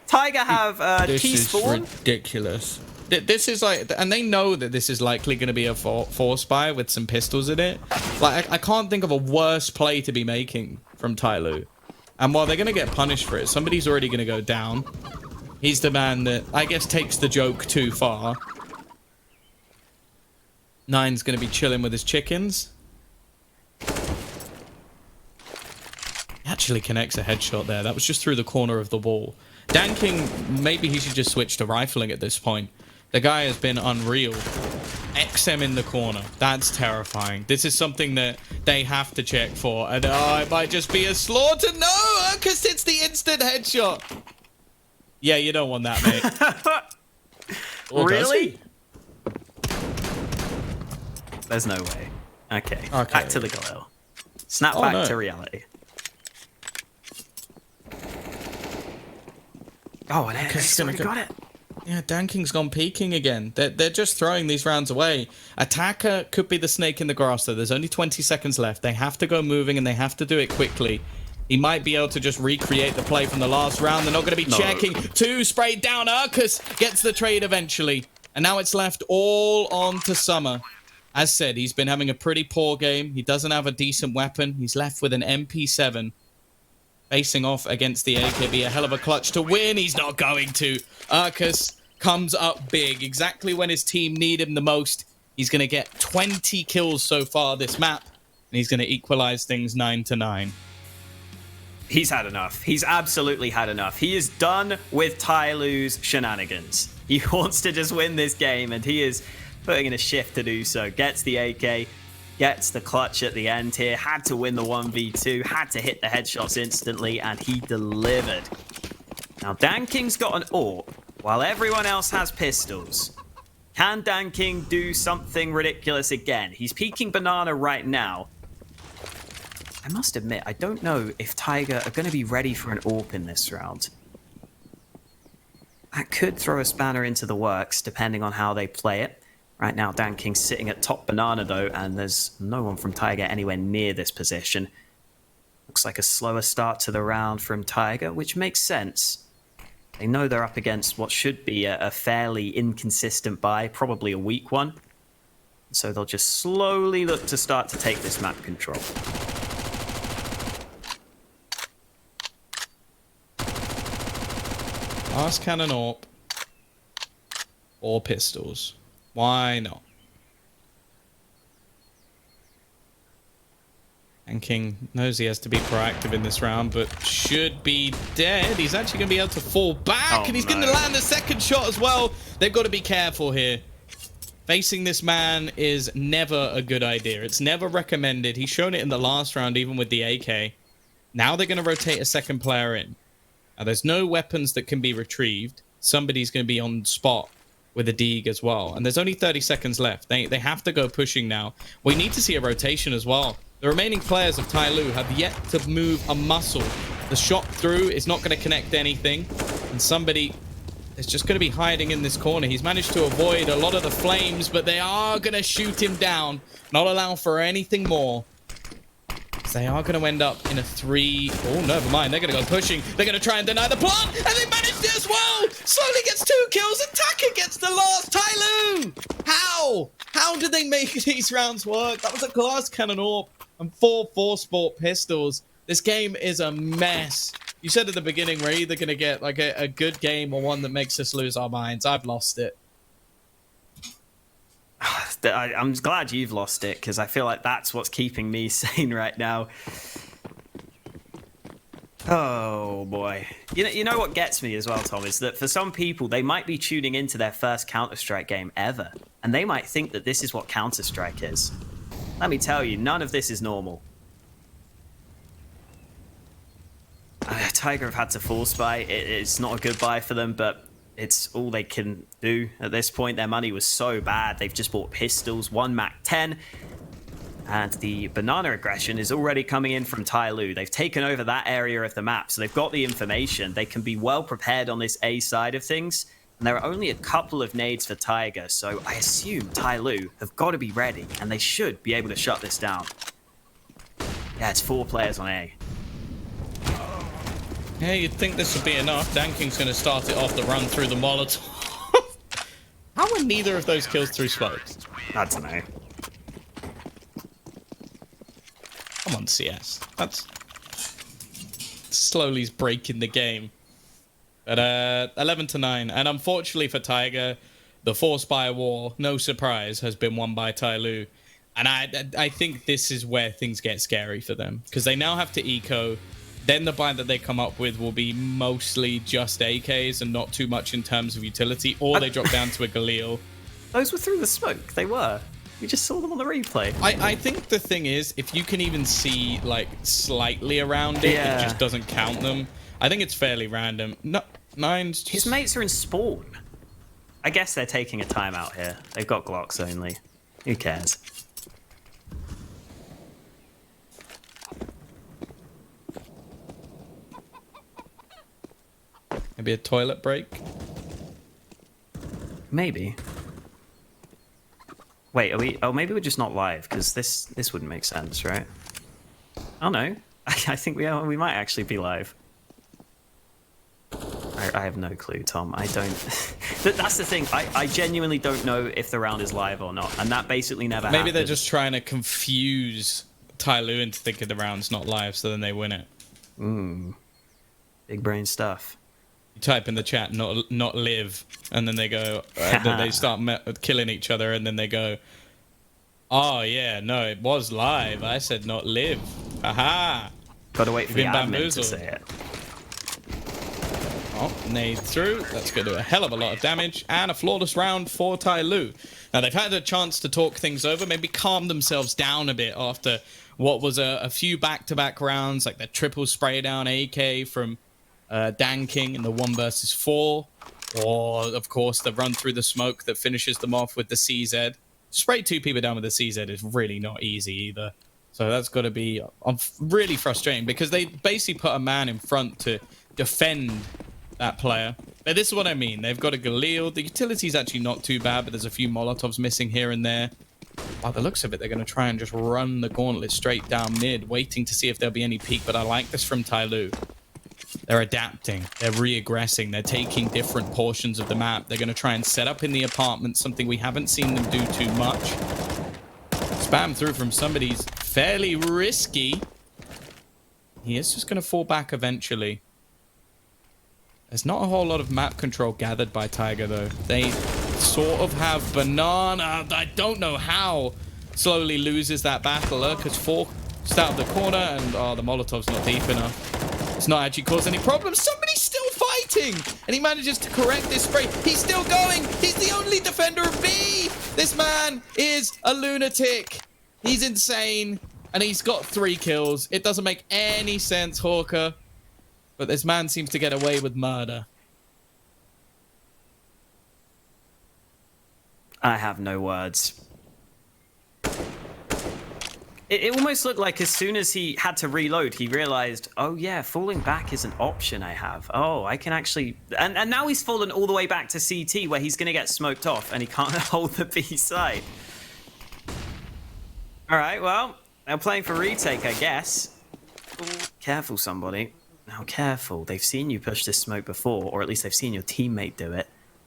Tiger have T-spawn. This is ridiculous. This is like, and they know that this is likely going to be a force buy with some pistols in it. Like, I can't think of a worse play to be making from TYLOO. And while they're going to get punished for it, somebody's already going to go down. He's the man that, I guess, takes the joke too far. Nine's going to be chilling with his chickens. He actually connects a headshot there. That was just through the corner of the wall. Danking, maybe he should just switch to rifling at this point. The guy has been unreal. XM in the corner. That's terrifying. This is something that they have to check for. And it might just be a slaughter. No, because it's the instant headshot. Yeah, you don't want that, mate. Really? There's no way. Okay. Back to the Galil. Snap back to reality. Oh, and Eric's already got it. Yeah, Danking's gone peeking again. They're just throwing these rounds away. Attacker could be the snake in the grass, though. There's only 20 seconds left. They have to go moving, and they have to do it quickly. He might be able to just recreate the play from the last round. They're not going to be checking. 2 sprayed down. Urkus gets the trade eventually. And now it's left all on to Summer. As said, he's been having a pretty poor game. He doesn't have a decent weapon. He's left with an MP7. Facing off against the AKB, a hell of a clutch to win. He's not going to. Urkus comes up big. Exactly when his team need him the most. He's going to get 20 kills so far this map. And he's going to equalize things 9-9. He's had enough. He's absolutely had enough. He is done with TYLOO's shenanigans. He wants to just win this game, and he is putting in a shift to do so. Gets the AK, gets the clutch at the end here, had to win the 1v2, had to hit the headshots instantly, and he delivered. Now, Danking's got an AWP, while everyone else has pistols. Can Danking do something ridiculous again? He's peeking banana right now. I must admit, I don't know if Tiger are going to be ready for an AWP in this round. That could throw a spanner into the works, depending on how they play it. Right now, Danking's sitting at top banana, though, and there's no one from Tiger anywhere near this position. Looks like a slower start to the round from Tiger, which makes sense. They know they're up against what should be a fairly inconsistent buy, probably a weak one. So they'll just slowly look to start to take this map control. Last cannon AWP. Or pistols. Why not? And King knows he has to be proactive in this round, but should be dead. He's actually going to be able to fall back, and he's going to land a second shot as well. They've got to be careful here. Facing this man is never a good idea. It's never recommended. He's shown it in the last round, even with the AK. Now they're going to rotate a second player in. Now, there's no weapons that can be retrieved. Somebody's going to be on spot with a Deeg as well. And there's only 30 seconds left. They have to go pushing now. We need to see a rotation as well. The remaining players of TYLOO have yet to move a muscle. The shot through is not going to connect anything. And somebody is just going to be hiding in this corner. He's managed to avoid a lot of the flames, but they are going to shoot him down. Not allow for anything more. They are going to end up in a 3... Oh, never mind. They're going to go pushing. They're going to try and deny the plant. And they managed it as well. Slowly gets 2 kills. Attacker gets the last. TYLOO! How? How did they make these rounds work? That was a glass cannon AWP and 4 sport pistols. This game is a mess. You said at the beginning we're either going to get like a good game or one that makes us lose our minds. I've lost it. I'm glad you've lost it, because I feel like that's what's keeping me sane right now. Oh boy. You know what gets me as well, Tom, is that for some people, they might be tuning into their first Counter-Strike game ever, and they might think that this is what Counter-Strike is. Let me tell you, none of this is normal. Tiger have had to force buy. It's not a good buy for them, but it's all they can do at this point. Their money was so bad. They've just bought pistols, 1 MAC-10. And the banana aggression is already coming in from TYLOO. They've taken over that area of the map, so they've got the information. They can be well prepared on this A side of things. And there are only a couple of nades for Tiger, so I assume TYLOO have got to be ready, and they should be able to shut this down. Yeah, it's 4 players on A. Yeah, you'd think this would be enough. Danking's going to start it off the run through the Molotov. How were neither of those kills through smoke? I don't know. Come on, CS. That's... Slowly's breaking the game. But 11-9. And unfortunately for Tiger, the Force by War, no surprise, has been won by TYLOO. And I think this is where things get scary for them. Because they now have to eco. Then the buy that they come up with will be mostly just AKs and not too much in terms of utility. Or they drop down to a Galil. Those were through the smoke. They were. We just saw them on the replay. I think the thing is, if you can even see, like, slightly around it, it just doesn't count them. I think it's fairly random. No, Nine's just... His mates are in spawn. I guess they're taking a timeout here. They've got Glocks only. Who cares? Maybe a toilet break? Maybe. Wait, are we... Oh, maybe we're just not live, because this wouldn't make sense, right? Oh, no. I think we might actually be live. I have no clue, Tom. I don't... That's the thing. I genuinely don't know if the round is live or not, and that basically never happens. Maybe they're just trying to confuse TYLOO into thinking the round's not live, so then they win it. Big brain stuff. You type in the chat, not live, and then they go... then they start killing each other, and then they go... Oh, yeah, no, it was live. I said not live. Haha. Gotta wait for the admin to say it. Oh, nade through. That's going to do a hell of a lot of damage. And a flawless round for TYLOO. Now, they've had a chance to talk things over, maybe calm themselves down a bit after what was a few back-to-back rounds, like the triple spray down AK from Danking in the 1 versus 4. Or, of course, the run through the smoke that finishes them off with the CZ. Spray 2 people down with the CZ is really not easy either. So that's got to be really frustrating, because they basically put a man in front to defend that player. But this is what I mean. They've got a Galil. The utility's actually not too bad, but there's a few Molotovs missing here and there. By the looks of it, they're going to try and just run the gauntlet straight down mid, waiting to see if there'll be any peek. But I like this from TYLOO. They're adapting. They're re-aggressing. They're taking different portions of the map. They're going to try and set up in the apartment, something we haven't seen them do too much. Spam through from somebody's fairly risky. He is just going to fall back eventually. There's not a whole lot of map control gathered by Tiger, though. They sort of have banana. I don't know how slowly loses that battle. Urka's forced out of the corner, and the Molotov's not deep enough. It's not actually caused any problems. Somebody's still fighting, and he manages to correct this spray. He's still going. He's the only defender of B. This man is a lunatic. He's insane, and he's got 3 kills. It doesn't make any sense, Hawker, but this man seems to get away with murder. I have no words. It almost looked like as soon as he had to reload, he realized, oh yeah, falling back is an option I have. Oh, I can actually... And now he's fallen all the way back to CT, where he's going to get smoked off, and he can't hold the B side. All right, well, they're playing for retake, I guess. Ooh, careful, somebody. Now, careful. They've seen you push this smoke before, or at least they've seen your teammate do it.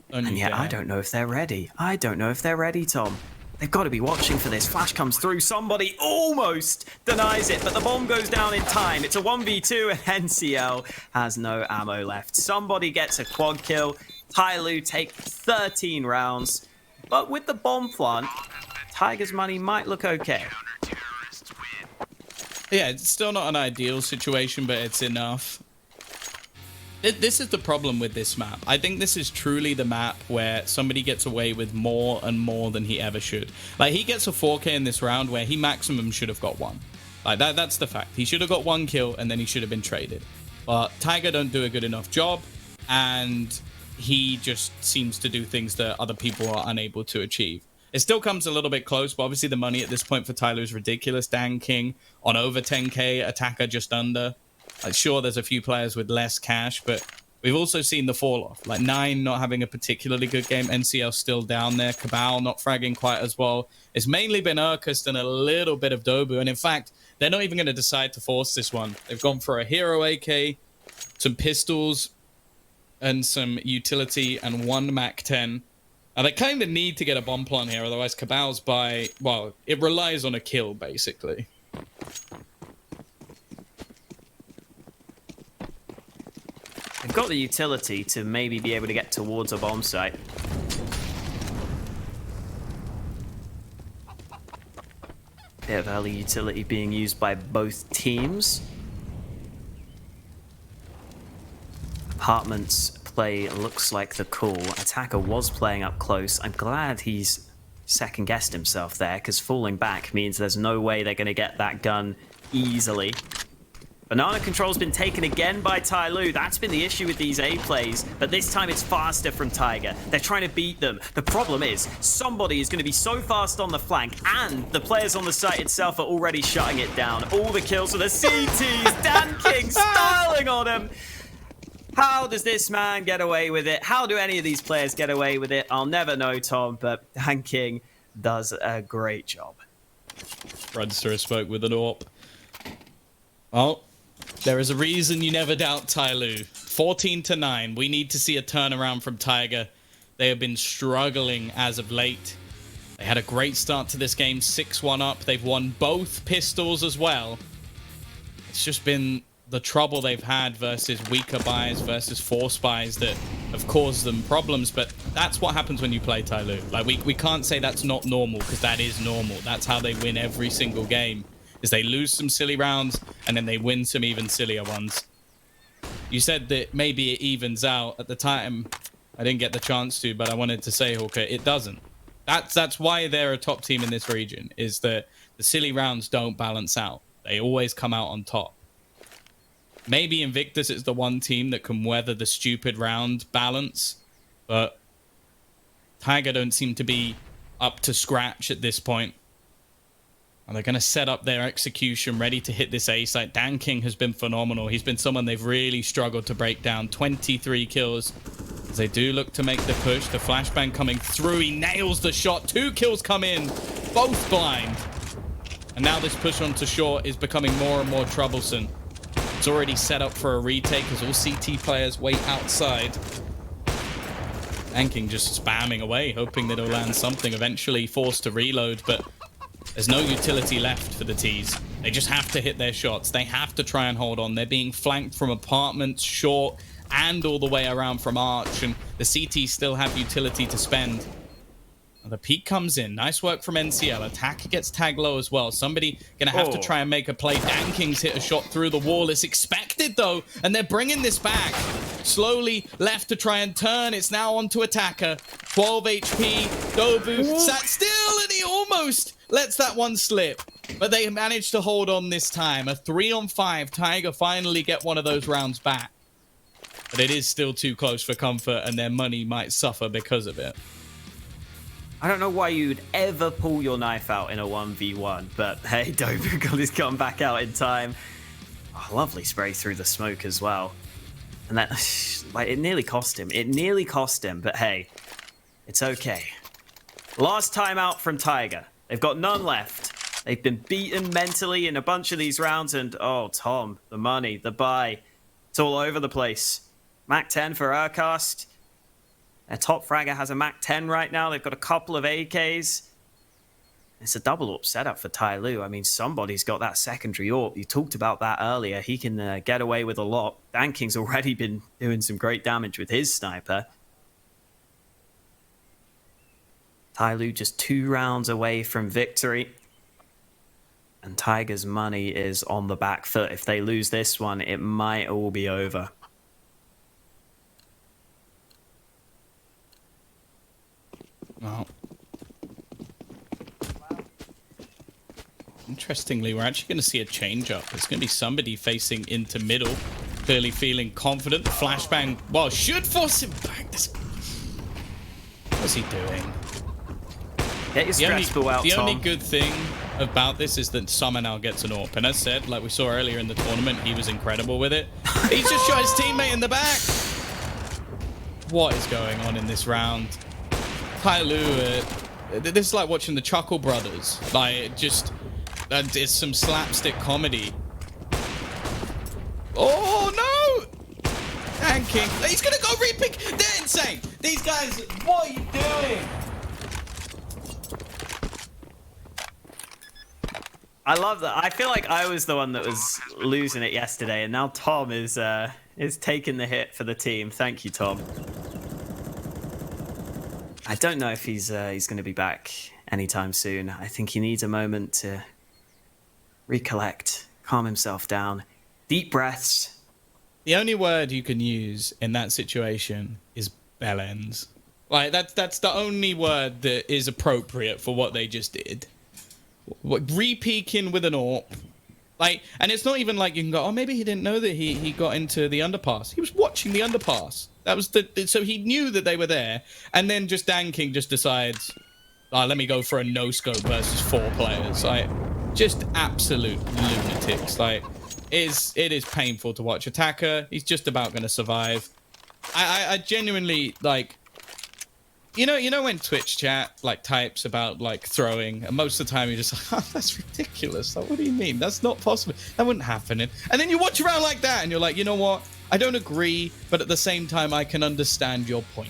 And yet, I don't know if they're ready. I don't know if they're ready, Tom. They've got to be watching for this. Flash comes through. Somebody almost denies it, but the bomb goes down in time. It's a 1v2, and NCL has no ammo left. Somebody gets a quad kill. TYLOO take 13 rounds. But with the bomb plant, Tiger's money might look okay. Yeah, it's still not an ideal situation, but it's enough. This is the problem with this map. I think this is truly the map where somebody gets away with more and more than he ever should. Like, he gets a 4K in this round where he maximum should have got 1. Like, that's the fact. He should have got 1 kill, and then he should have been traded. But Tiger don't do a good enough job, and he just seems to do things that other people are unable to achieve. It still comes a little bit close, but obviously the money at this point for TYLOO is ridiculous. Dan King on over 10K, Attacker just under. Sure, there's a few players with less cash, but we've also seen the fall off. Like, 9 not having a particularly good game. NCL still down there. Cabal not fragging quite as well. It's mainly been Urkust and a little bit of Dobu. And in fact, they're not even going to decide to force this one. They've gone for a hero AK, some pistols, and some utility, and 1 MAC-10. And they kind of need to get a bomb plant here, otherwise Cabal's by... Well, it relies on a kill, basically. They've got the utility to maybe be able to get towards a bomb site. Bit of early utility being used by both teams. Apartments play looks like the call. Attacker was playing up close. I'm glad he's second-guessed himself there, because falling back means there's no way they're going to get that gun easily. Banana control's been taken again by TYLOO. That's been the issue with these A plays, but this time it's faster from Tiger. They're trying to beat them. The problem is, somebody is going to be so fast on the flank, and the players on the site itself are already shutting it down. All the kills for the CTs. Dan King styling on him. How does this man get away with it? How do any of these players get away with it? I'll never know, Tom, but Dan King does a great job. Runs through a smoke with an AWP. Oh. There is a reason you never doubt TYLOO. 14-9. We need to see a turnaround from Tiger. They have been struggling as of late. They had a great start to this game, 6-1 up. They've won both pistols as well. It's just been the trouble they've had versus weaker buys, versus force buys that have caused them problems. But that's what happens when you play TYLOO. Like, we can't say that's not normal, because that is normal. That's how they win every single game. Is they lose some silly rounds, and then they win some even sillier ones. You said that maybe it evens out. At the time, I didn't get the chance to, but I wanted to say, Hawker, it doesn't. That's why they're a top team in this region, is that the silly rounds don't balance out. They always come out on top. Maybe Invictus is the one team that can weather the stupid round balance, but Tiger don't seem to be up to scratch at this point. And they're going to set up their execution ready to hit this A site. Dan King has been phenomenal. He's been someone they've really struggled to break down. 23 kills. As they do look to make the push. The flashbang coming through. He nails the shot. 2 kills come in. Both blind. And now this push onto short is becoming more and more troublesome. It's already set up for a retake as all CT players wait outside. Anking just spamming away, hoping that he'll land something, eventually forced to reload, but there's no utility left for the T's. They just have to hit their shots. They have to try and hold on. They're being flanked from apartments, short, and all the way around from arch, and the CTs still have utility to spend. The peak comes in. Nice work from NCL. Attacker gets tagged low as well. Somebody gonna have to try and make a play. Danking's hit a shot through the wall. It's expected though, and they're bringing this back. Slowly left to try and turn. It's now onto Attacker. 12 HP. Dobu sat still, and he almost lets that one slip. But they managed to hold on this time. A 3-on-5. Tiger finally get one of those rounds back. But it is still too close for comfort, and their money might suffer because of it. I don't know why you'd ever pull your knife out in a 1v1, but hey, Dobu got his gun back out in time. Oh, lovely spray through the smoke as well. And that, like, it nearly cost him. It nearly cost him, but hey, it's okay. Last time out from Tiger. They've got none left. They've been beaten mentally in a bunch of these rounds, and oh, Tom, the money, the buy, it's all over the place. Mac 10 for Urcast. Their top fragger has a Mac 10 right now. They've got a couple of AKs. It's a double AWP setup for TYLOO. I mean, somebody's got that secondary AWP. You talked about that earlier. He can get away with a lot. Danking's already been doing some great damage with his sniper. TYLOO just 2 rounds away from victory. And Tiger's money is on the back foot. If they lose this one, it might all be over. Well, interestingly, we're actually going to see a change up. It's going to be somebody facing into middle, clearly feeling confident. The flashbang, well, should force him back. What's he doing? Get your stressful out, The Tom. only good thing about this is that Summer now gets an AWP. And as said, like we saw earlier in the tournament, he was incredible with it. He's just shot his teammate in the back. What is going on in this round? TYLOO, this is like watching the Chuckle Brothers. Like, it's some slapstick comedy. Oh, no! Anking. He's gonna go repick. They're insane. These guys, what are you doing? I love that. I feel like I was the one that was losing it yesterday, and now Tom is taking the hit for the team. Thank you, Tom. I don't know if he's going to be back anytime soon. I think he needs a moment to recollect, calm himself down, deep breaths. The only word you can use in that situation is bellends. Like that's the only word that is appropriate for what they just did. Re-peeking with an AWP. Like, and it's not even like you can go, oh, maybe he didn't know that he got into the underpass. He was watching the underpass. That was so he knew that they were there, and then just Danking just decides, let me go for a no-scope versus 4 players. Like, just absolute lunatics. Like, it is painful to watch. Attacker, he's just about going to survive. I genuinely, like, you know when Twitch chat like types about like throwing, and most of the time you're just like, oh, that's ridiculous. Like, what do you mean? That's not possible. That wouldn't happen. And then you watch around like that, and you're like, you know what? I don't agree, but at the same time, I can understand your point.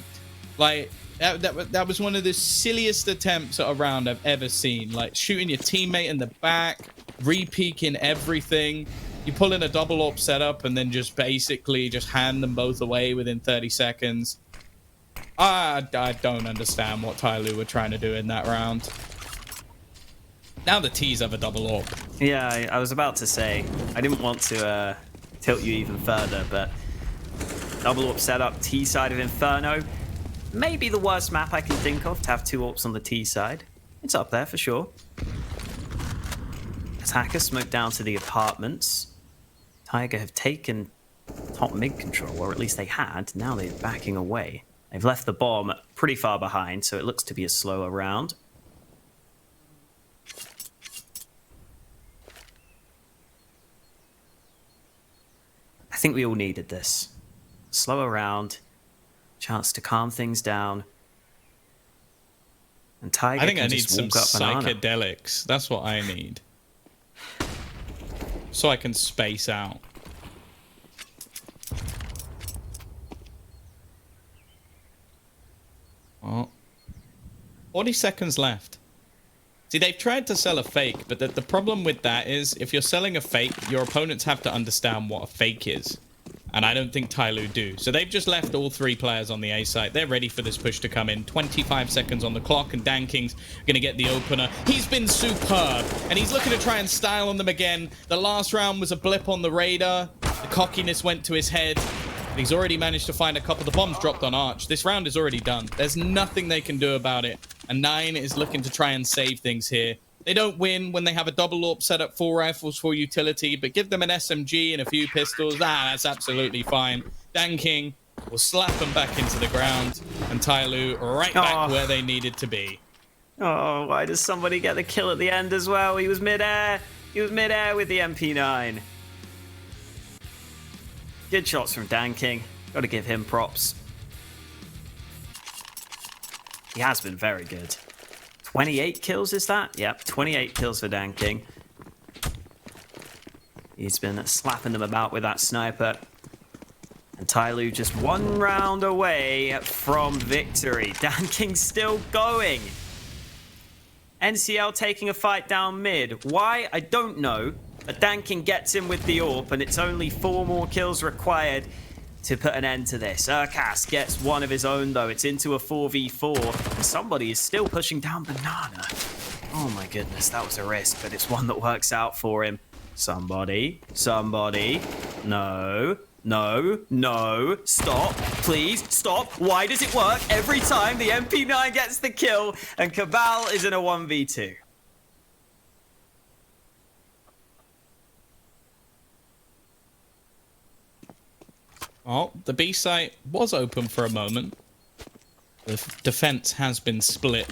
Like, that was one of the silliest attempts at a round I've ever seen. Like, shooting your teammate in the back, re-peeking everything. You pull in a double AWP setup, and then just basically just hand them both away within 30 seconds. I don't understand what TYLOO were trying to do in that round. Now the T's have a double AWP. Yeah, I was about to say, I didn't want to tilt you even further, but double AWP setup, T side of Inferno. Maybe the worst map I can think of to have 2 AWPs on the T side. It's up there for sure. Attacker smoked down to the apartments. Tiger have taken top mid control, or at least they had. Now they're backing away. They've left the bomb pretty far behind, so it looks to be a slower round. I think we all needed this. Slower round, chance to calm things down. And Tiger I think I can need just some walk up banana. psychedelics. That's what I need. So I can space out. 40 seconds left. See, they've tried to sell a fake, but the problem with that is if you're selling a fake, your opponents have to understand what a fake is. And I don't think TYLOO do. So they've just left all 3 players on the A site. They're ready for this push to come in. 25 seconds on the clock, and DanKing's going to get the opener. He's been superb, and he's looking to try and style on them again. The last round was a blip on the radar. The cockiness went to his head. And he's already managed to find a couple. The bombs dropped on Arch. This round is already done. There's nothing they can do about it. And 9 is looking to try and save things here. They don't win when they have a double AWP set up, 4 rifles for utility, but give them an SMG and a few pistols. That's absolutely fine. DanKing will slap them back into the ground, and TYLOO right back where they needed to be. Oh, why does somebody get the kill at the end as well? He was mid-air. He was mid-air with the MP9. Good shots from DanKing. Got to give him props. He has been very good. 28 kills, is that? Yep, 28 kills for DanKing. He's been slapping them about with that sniper. And TYLOO just 1 round away from victory. DanKing's still going. NCL taking a fight down mid. Why? I don't know. But DanKing gets him with the AWP, and it's only 4 more kills required to put an end to this. Urkas gets one of his own, though. It's into a 4v4. And somebody is still pushing down Banana. Oh my goodness, that was a risk, but it's one that works out for him. Somebody. No. Stop. Please, stop. Why does it work every time the MP9 gets the kill and Cabal is in a 1v2? Oh, the B site was open for a moment. The defense has been split.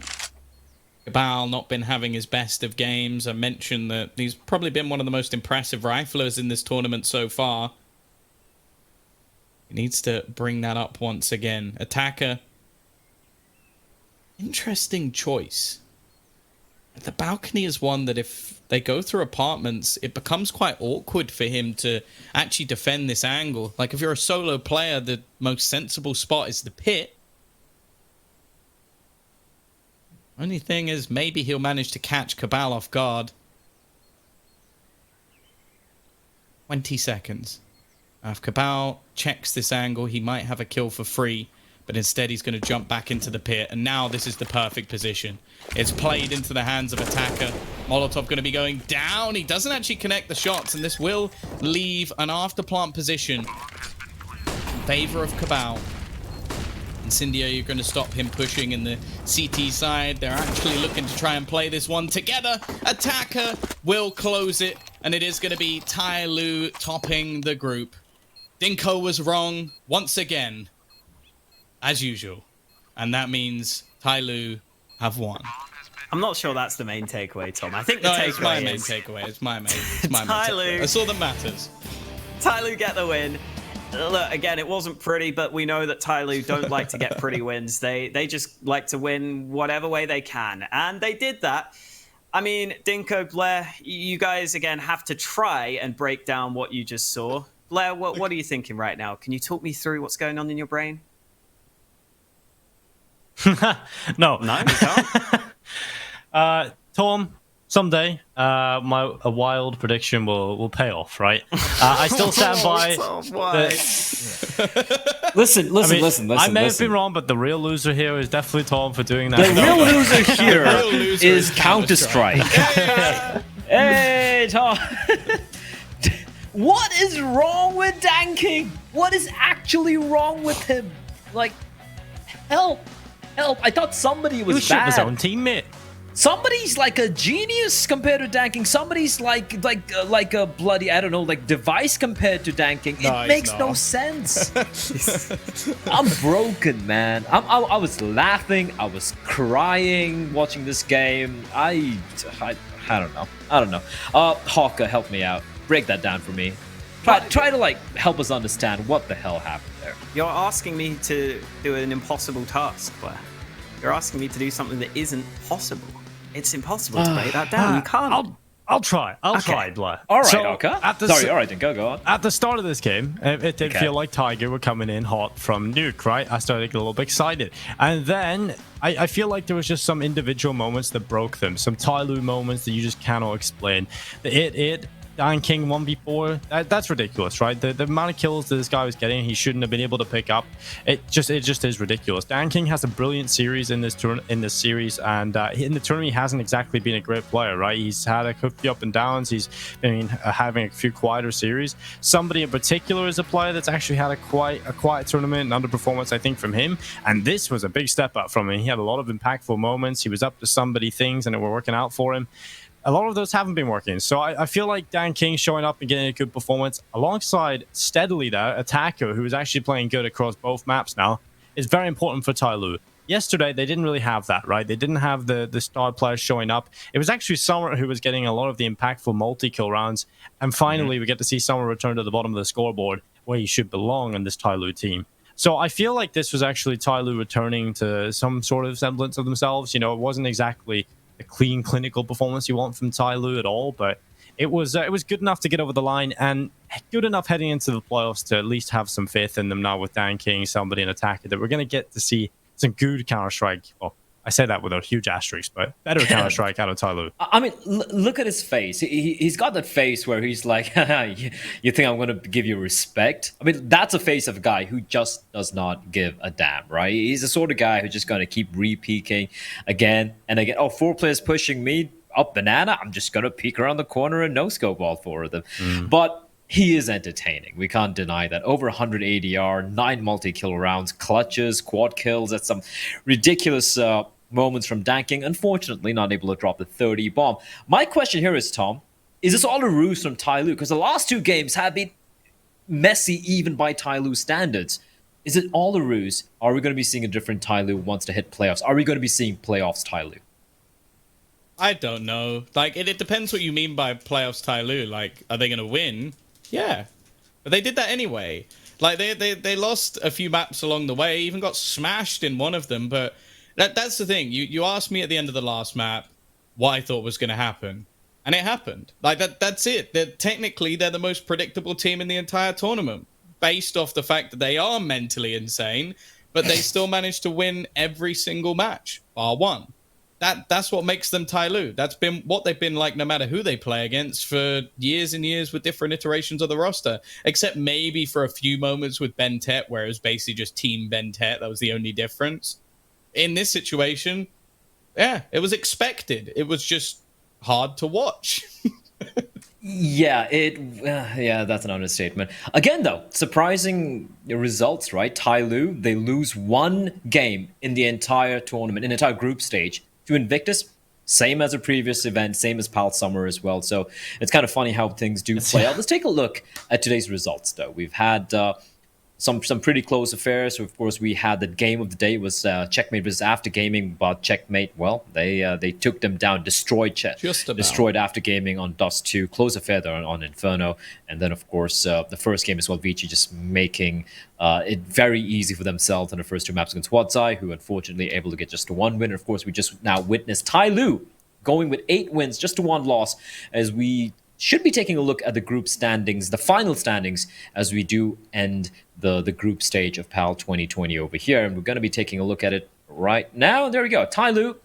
Cabal not been having his best of games. I mentioned that he's probably been one of the most impressive riflers in this tournament so far. He needs to bring that up once again. Attacker. Interesting choice. The balcony is one that if they go through apartments, it becomes quite awkward for him to actually defend this angle. Like if you're a solo player, the most sensible spot is the pit. Only thing is maybe he'll manage to catch Cabal off guard. 20 seconds. If Cabal checks this angle, he might have a kill for free. But instead, he's going to jump back into the pit. And now this is the perfect position. It's played into the hands of Attacker. Molotov going to be going down. He doesn't actually connect the shots. And this will leave an after-plant position in favor of Cabal. Incendio, you're going to stop him pushing in the CT side. They're actually looking to try and play this one together. Attacker will close it. And it is going to be TYLOO topping the group. Dinko was wrong once again. As usual. And that means TYLOO have won. I'm not sure that's the main takeaway, Tom. I think the takeaway it's my main takeaway. It's my main takeaway. That's all that matters. TYLOO get the win. Look, again, it wasn't pretty, but we know that TYLOO don't like to get pretty wins. They just like to win whatever way they can. And they did that. I mean, Dinko, Blair, you guys, again, have to try and break down what you just saw. Blair, what are you thinking right now? Can you talk me through what's going on in your brain? No, you can't. Tom, someday, a wild prediction will pay off, right? I still stand by. Listen. I may have been wrong, but the real loser here is definitely Tom for doing that. The real loser here is Counter-Strike. Hey, Tom. What is wrong with DanKing? What is actually wrong with him? Like, help. I thought somebody was bad. His own teammate. Somebody's like a genius compared to DanKing. Somebody's like a bloody, I don't know, like device compared to DanKing. It makes no sense. I'm broken, man. I was laughing. I was crying watching this game. I don't know. Hawker, help me out. Break that down for me. Try to like help us understand what the hell happened there. You're asking me to do an impossible task, Blair. You're asking me to do something that isn't possible. It's impossible to break that down. You can't. I'll try. I'll Okay. try, Blair. All right, So, okay. at the Sorry, all right, then go on. At the start of this game, it did Okay. feel like Tiger were coming in hot from Nuke, right? I started to get a little bit excited. And then I feel like there was just some individual moments that broke them. Some TYLOO moments that you just cannot explain. The Dan King 1v4, that's ridiculous, right? The amount of kills that this guy was getting, he shouldn't have been able to pick up. It just is ridiculous. Dan King has a brilliant series in this series, and in the tournament, he hasn't exactly been a great player, right? He's had a few up and downs. He's been having a few quieter series. Somebody in particular is a player that's actually had a quiet tournament and underperformance, I think, from him. And this was a big step up from him. He had a lot of impactful moments. He was up to somebody things, and it were working out for him. A lot of those haven't been working. So I feel like Dan King showing up and getting a good performance alongside steadily that attacker who is actually playing good across both maps now is very important for TYLOO. Yesterday, they didn't really have that, right? They didn't have the star players showing up. It was actually Summer who was getting a lot of the impactful multi-kill rounds. And finally, we get to see Summer return to the bottom of the scoreboard where he should belong on this TYLOO team. So I feel like this was actually TYLOO returning to some sort of semblance of themselves. You know, it wasn't exactly a clean clinical performance you want from TYLOO at all, but it was good enough to get over the line and good enough heading into the playoffs to at least have some faith in them now with Dan King, somebody an attacker that we're going to get to see some good Counter-Strike. Well, I say that with a huge asterisk, but better Counter-Strike out of TYLOO. I mean, look at his face. He's got that face where he's like, you think I'm going to give you respect? I mean, that's a face of a guy who just does not give a damn, right? He's the sort of guy who's just going to keep re-peeking again and again. Oh, 4 players pushing me up banana. I'm just going to peek around the corner and no-scope all 4 of them. But he is entertaining. We can't deny that. Over 100 ADR, 9 multi-kill rounds, clutches, quad kills. That's some ridiculous moments from Dan King. Unfortunately, not able to drop the 30 bomb. My question here is, Tom, is this all a ruse from TYLOO? Because the last 2 games have been messy even by TYLOO standards. Is it all a ruse? Are we going to be seeing a different TYLOO once to hit playoffs? Are we going to be seeing playoffs TYLOO? I don't know. Like, it depends what you mean by playoffs TYLOO. Like, are they going to win? Yeah. But they did that anyway. Like, they lost a few maps along the way, even got smashed in one of them, but that's the thing. You asked me at the end of the last map what I thought was going to happen, and it happened. Like, that's it. They're the most predictable team in the entire tournament, based off the fact that they are mentally insane, but they still managed to win every single match, bar one. That's what makes them TYLOO. That's been what they've been like no matter who they play against for years and years with different iterations of the roster, except maybe for a few moments with Ben Tet, where it was basically just Team Ben Tet. That was the only difference. In this situation, yeah, it was expected. It was just hard to watch. Yeah, that's an understatement. Again, though, surprising results, right? TYLOO, they lose 1 game in the entire tournament, in the entire group stage to Invictus. Same as a previous event, same as PAL Summer as well. So it's kind of funny how things do play out. Let's take a look at today's results, though. We've had some pretty close affairs. So of course, we had the game of the day was Checkmate versus After Gaming, but Checkmate, well, they took them down, destroyed After Gaming on Dust 2, close affair there on Inferno, and then of course the first game as well, Vici just making it very easy for themselves in the first 2 maps against Wadzai, who unfortunately able to get just 1 win. Of course, we just now witnessed TYLOO going with 8 wins, just 1 loss, as we should be taking a look at the group standings, the final standings, as we do end the group stage of PAL 2020 over here. And we're going to be taking a look at it right now. There we go. TYLOO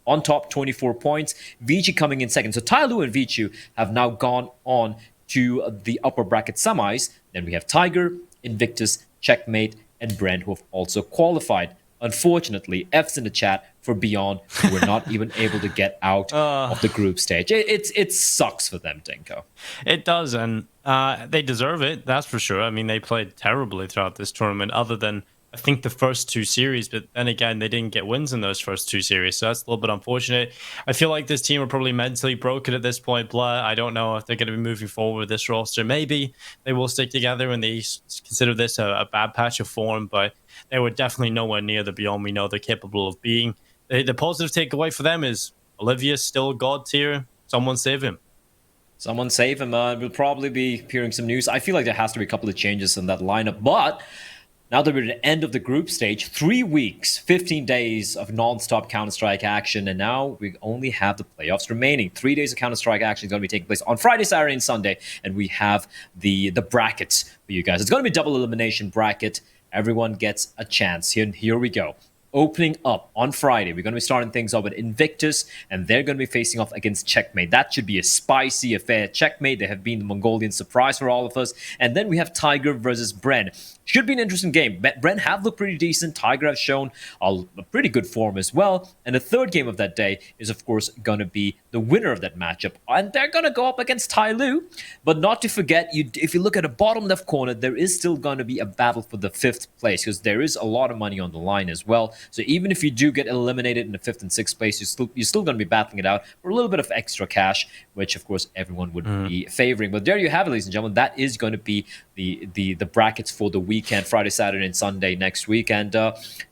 on top, 24 points. Vici coming in second. So TYLOO and Vici have now gone on to the upper bracket semis. Then we have Tiger, Invictus, Checkmate, and Brent, who have also qualified. Unfortunately, F's in the chat for Beyond, who were not even able to get out of the group stage. It sucks for them, Dinko. It does, and they deserve it, that's for sure. I mean, they played terribly throughout this tournament, other than, I think, the first 2 series, but then again, they didn't get wins in those first 2 series, so that's a little bit unfortunate. I feel like this team are probably mentally broken at this point, Blair. I don't know if they're going to be moving forward with this roster. Maybe they will stick together and they consider this a bad patch of form, but they were definitely nowhere near the Beyond we know they're capable of being. The positive takeaway for them is Olivia's still God tier. Someone save him. Someone save him. We'll probably be hearing some news. I feel like there has to be a couple of changes in that lineup, but Now that we're at the end of the group stage, 3 weeks, 15 days of non-stop Counter-Strike action, and now we only have the playoffs remaining. 3 days of Counter-Strike action is going to be taking place on Friday, Saturday, and Sunday, and we have the brackets for you guys. It's going to be double elimination bracket. Everyone gets a chance. Here we go. Opening up on Friday, we're going to be starting things off with Invictus, and they're going to be facing off against Checkmate. That should be a spicy affair. Checkmate, they have been the Mongolian surprise for all of us. And then we have Tiger versus Bren. Should be an interesting game. Bren have looked pretty decent. Tiger have shown a pretty good form as well. And the third game of that day is, of course, going to be the winner of that matchup. And they're going to go up against TYLOO. But not to forget, if you look at the bottom left corner, there is still going to be a battle for the 5th place, because there is a lot of money on the line as well. So even if you do get eliminated in the 5th and 6th place, you're still going to be battling it out for a little bit of extra cash, which of course everyone would be favoring. But there you have it, ladies and gentlemen. That is going to be the brackets for the weekend, Friday, Saturday, and Sunday next week. And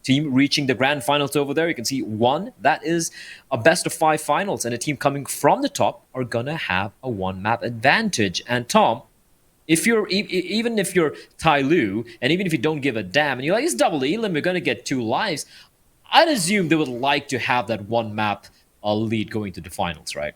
team reaching the grand finals over there, you can see one. That is a best of 5 finals, and a team coming from the top are gonna have a 1-map advantage. And Tom, even if you're TYLOO, and even if you don't give a damn, and you're like, it's double elim, we're gonna get 2 lives, I'd assume they would like to have that 1-map lead going to the finals, right?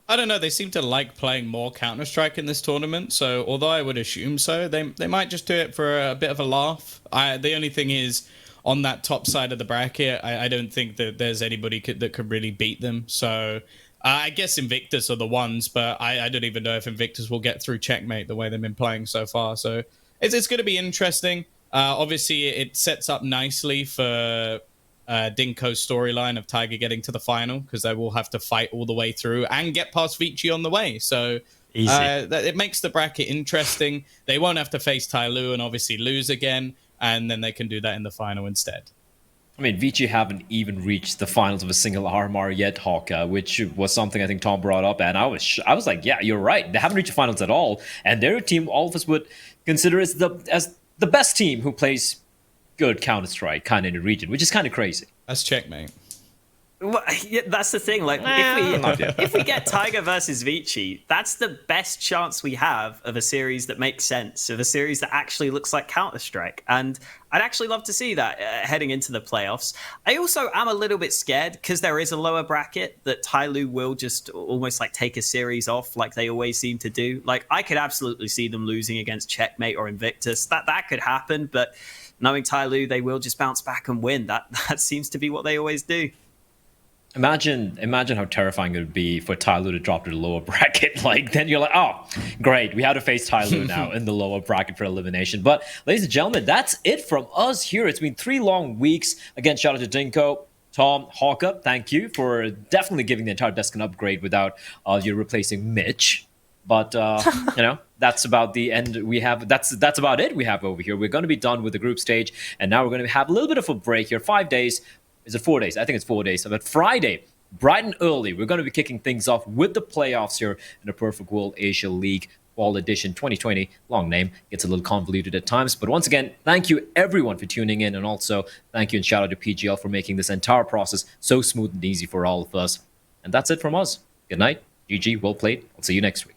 I don't know. They seem to like playing more Counter-Strike in this tournament. So although I would assume so, they might just do it for a bit of a laugh. The only thing is, on that top side of the bracket, I don't think that there's anybody that could really beat them. So I guess Invictus are the ones, but I don't even know if Invictus will get through Checkmate the way they've been playing so far. So it's going to be interesting. Obviously, it sets up nicely for Dinko's storyline of Tiger getting to the final, because they will have to fight all the way through and get past Vici on the way. So it makes the bracket interesting. They won't have to face TYLOO and obviously lose again, and then they can do that in the final instead. I mean, Vici haven't even reached the finals of a single RMR yet, Hawka, which was something I think Tom brought up, and I was like, yeah, you're right. They haven't reached the finals at all, and they're a team all of us would consider as the best team who plays good Counter-Strike kind of in the region, which is kind of crazy. That's Checkmate. Well, yeah, that's the thing. Like, if we get Tiger versus Vici, that's the best chance we have of a series that makes sense, of a series that actually looks like Counter-Strike. And I'd actually love to see that heading into the playoffs. I also am a little bit scared, because there is a lower bracket, that TYLOO will just almost like take a series off, like they always seem to do. Like, I could absolutely see them losing against Checkmate or Invictus. That could happen, but knowing TYLOO, they will just bounce back and win. That seems to be what they always do. Imagine how terrifying it would be for TYLOO to drop to the lower bracket. Like, then you're like, oh, great, we have to face TYLOO now in the lower bracket for elimination. But ladies and gentlemen, that's it from us here. It's been 3 long weeks. Again, shout out to Dinko, Tom, Hawka. Thank you for definitely giving the entire desk an upgrade without you replacing Mitch. But that's about the end we have. That's about it we have over here. We're going to be done with the group stage, and now we're going to have a little bit of a break here. 5 days. Is it 4 days? I think it's 4 days. But Friday, bright and early, we're going to be kicking things off with the playoffs here in the Perfect World Asia League Fall Edition 2020. Long name. Gets a little convoluted at times. But once again, thank you everyone for tuning in. And also, thank you and shout out to PGL for making this entire process so smooth and easy for all of us. And that's it from us. Good night. GG. Well played. I'll see you next week.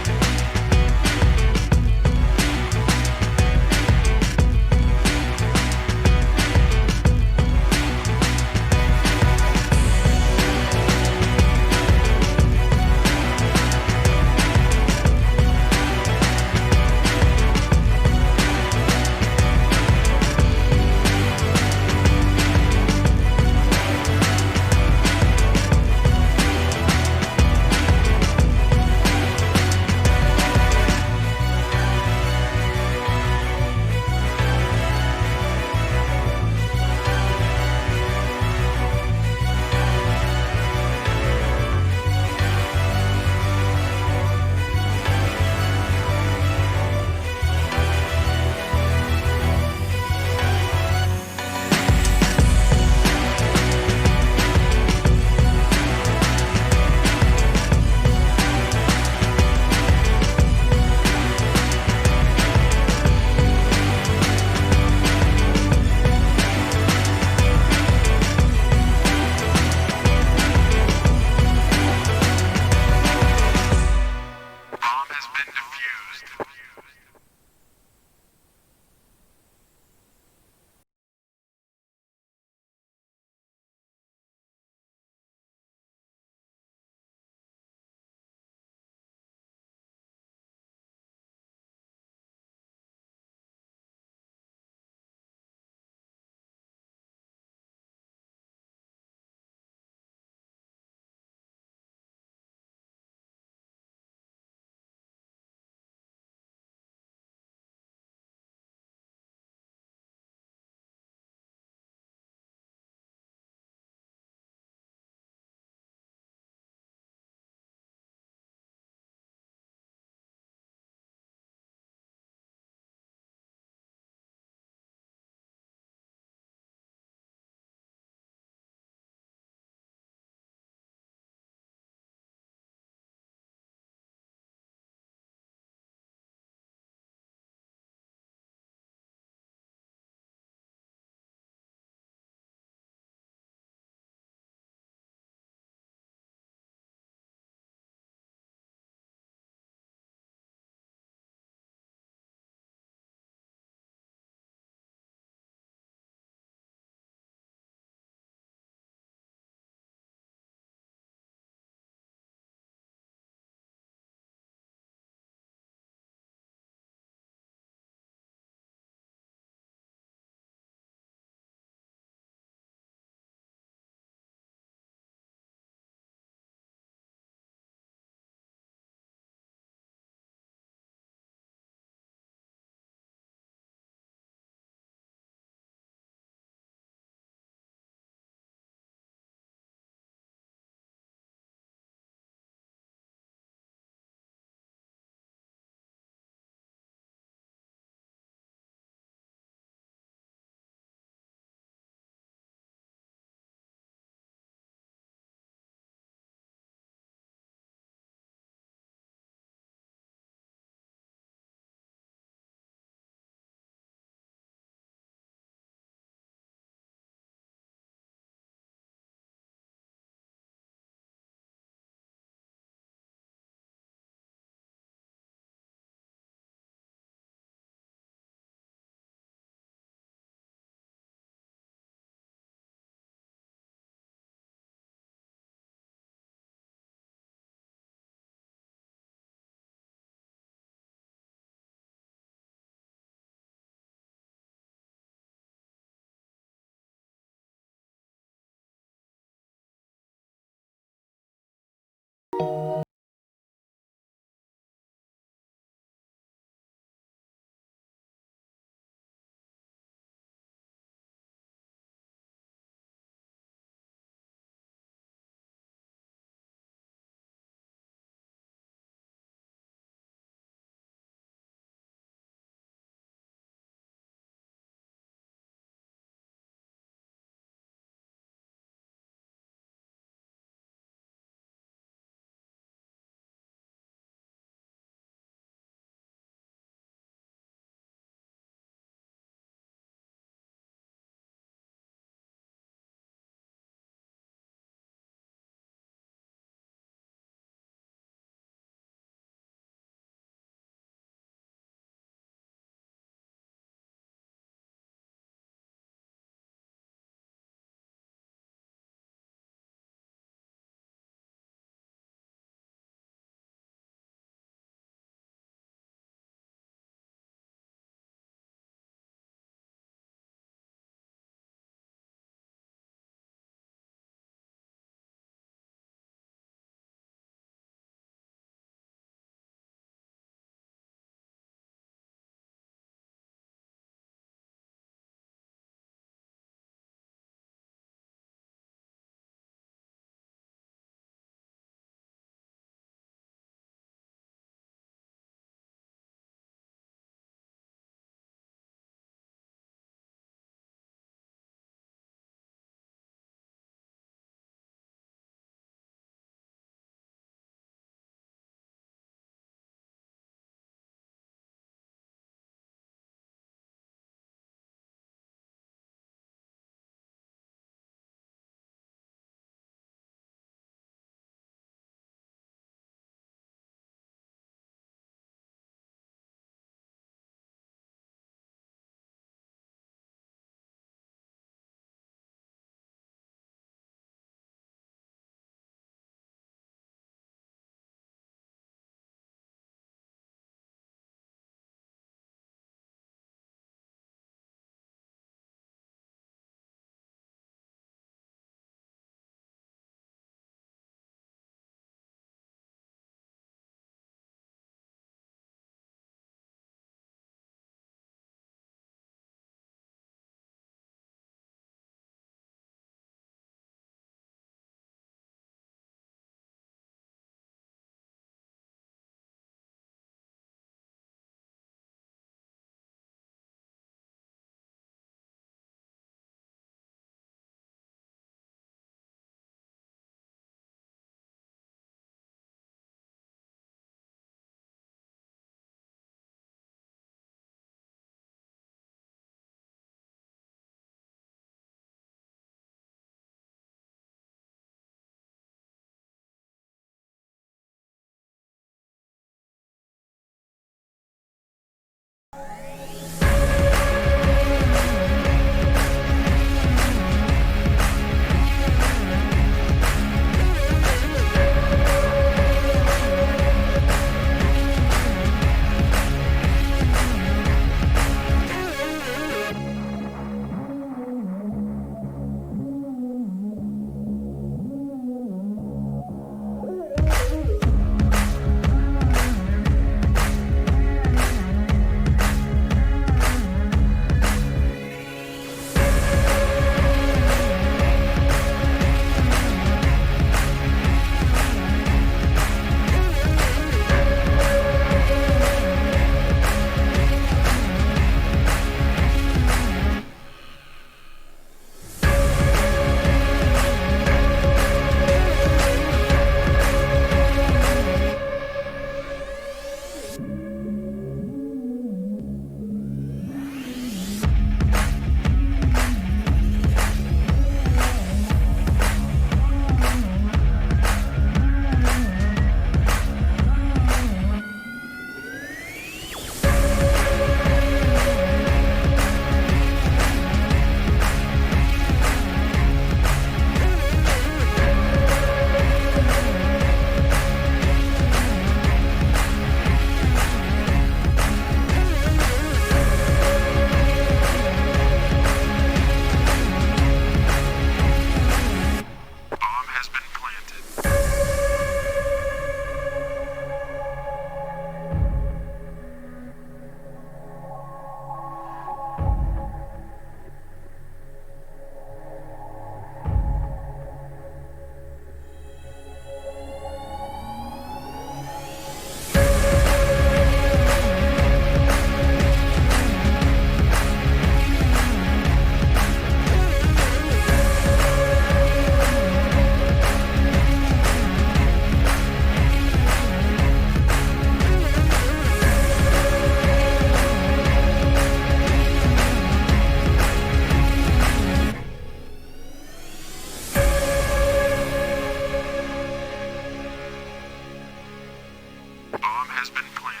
has been planted.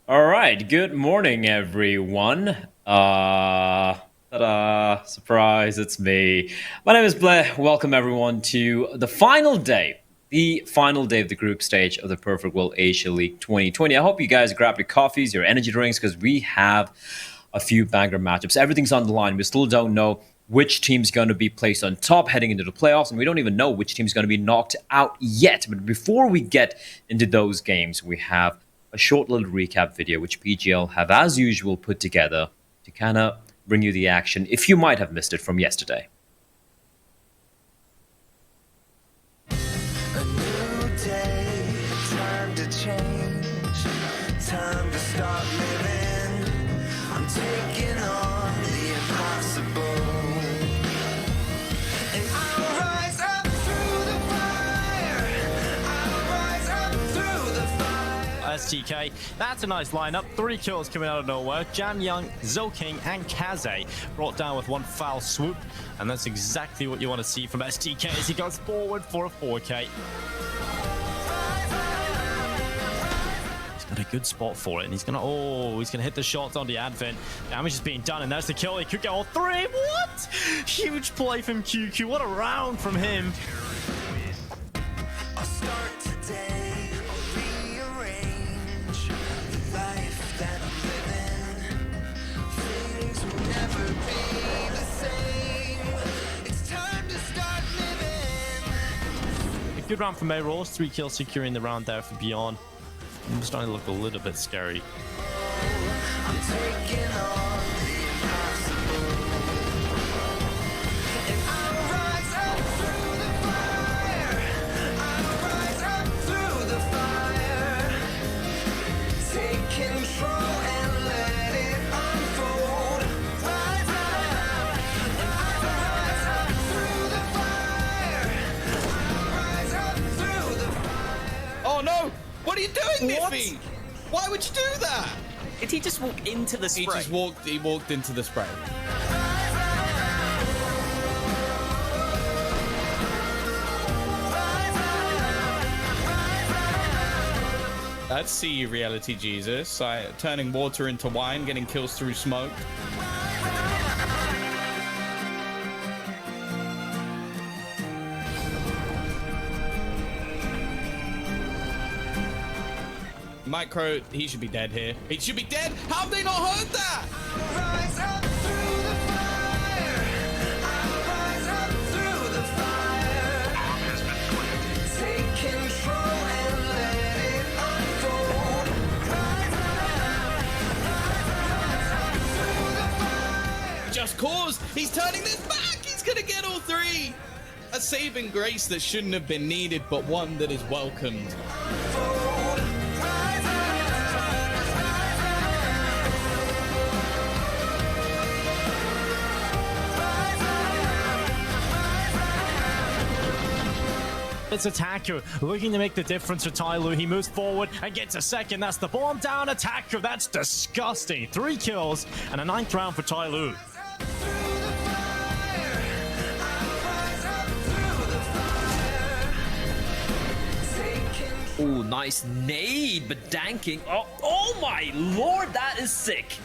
All right, good morning, everyone. Ta-da, surprise, it's me. My name is Blair. Welcome, everyone, to the final day of the group stage of the Perfect World Asia League 2020. I hope you guys grabbed your coffees, your energy drinks, because we have a few banger matchups. Everything's on the line. We still don't know which team's going to be placed on top heading into the playoffs, and we don't even know which team's going to be knocked out yet. But before we get into those games, we have a short little recap video which PGL have, as usual, put together to kind of bring you the action if you might have missed it from yesterday. A new day, time to change, time to start living. I'm taking on the impossible, and I'll rise up through the fire. I'll rise up through the fire. STK, that's a nice lineup. 3 kills coming out of nowhere. Jan Young, Zoking, and Kaze brought down with 1 foul swoop, and that's exactly what you want to see from STK as he goes forward for a 4K. He's got a good spot for it, and he's gonna hit the shots on the Advent. Damage is being done, and there's the kill. He could get all 3. What? Huge play from QQ. What a round from him. I'll start today, I'll rearrange the life that I'm living. Things will never be the same. It's time to start living. A good round from A-Rolls. 3 kills securing the round there for Beyond. I'm starting to look a little bit scary. I'm taking on the impossible, and I'll rise up through the fire. I'll rise up through the fire. Take control and let it unfold. Rise up, and I'll rise up through the fire. I'll rise up through the fire. Oh no! What are you doing, What? Niffy? Why would you do that? Did he just walk into the spray? He walked into the spray. That's CU reality, Jesus. Turning water into wine, getting kills through smoke. Micro, he should be dead here. He should be dead. How have they not heard that? Rise up through the fire. I'll rise up through the fire. Take control and let it unfold. Rise up through the fire. Just cause. He's turning this back. He's gonna get all three. A saving grace that shouldn't have been needed, but one that is welcomed. It's Attacker looking to make the difference for TYLOO. He moves forward and gets a second. That's the bomb down Attacker. That's disgusting. 3 kills and a 9th round for TYLOO. Oh, nice nade, but danking. Oh my lord, that is sick.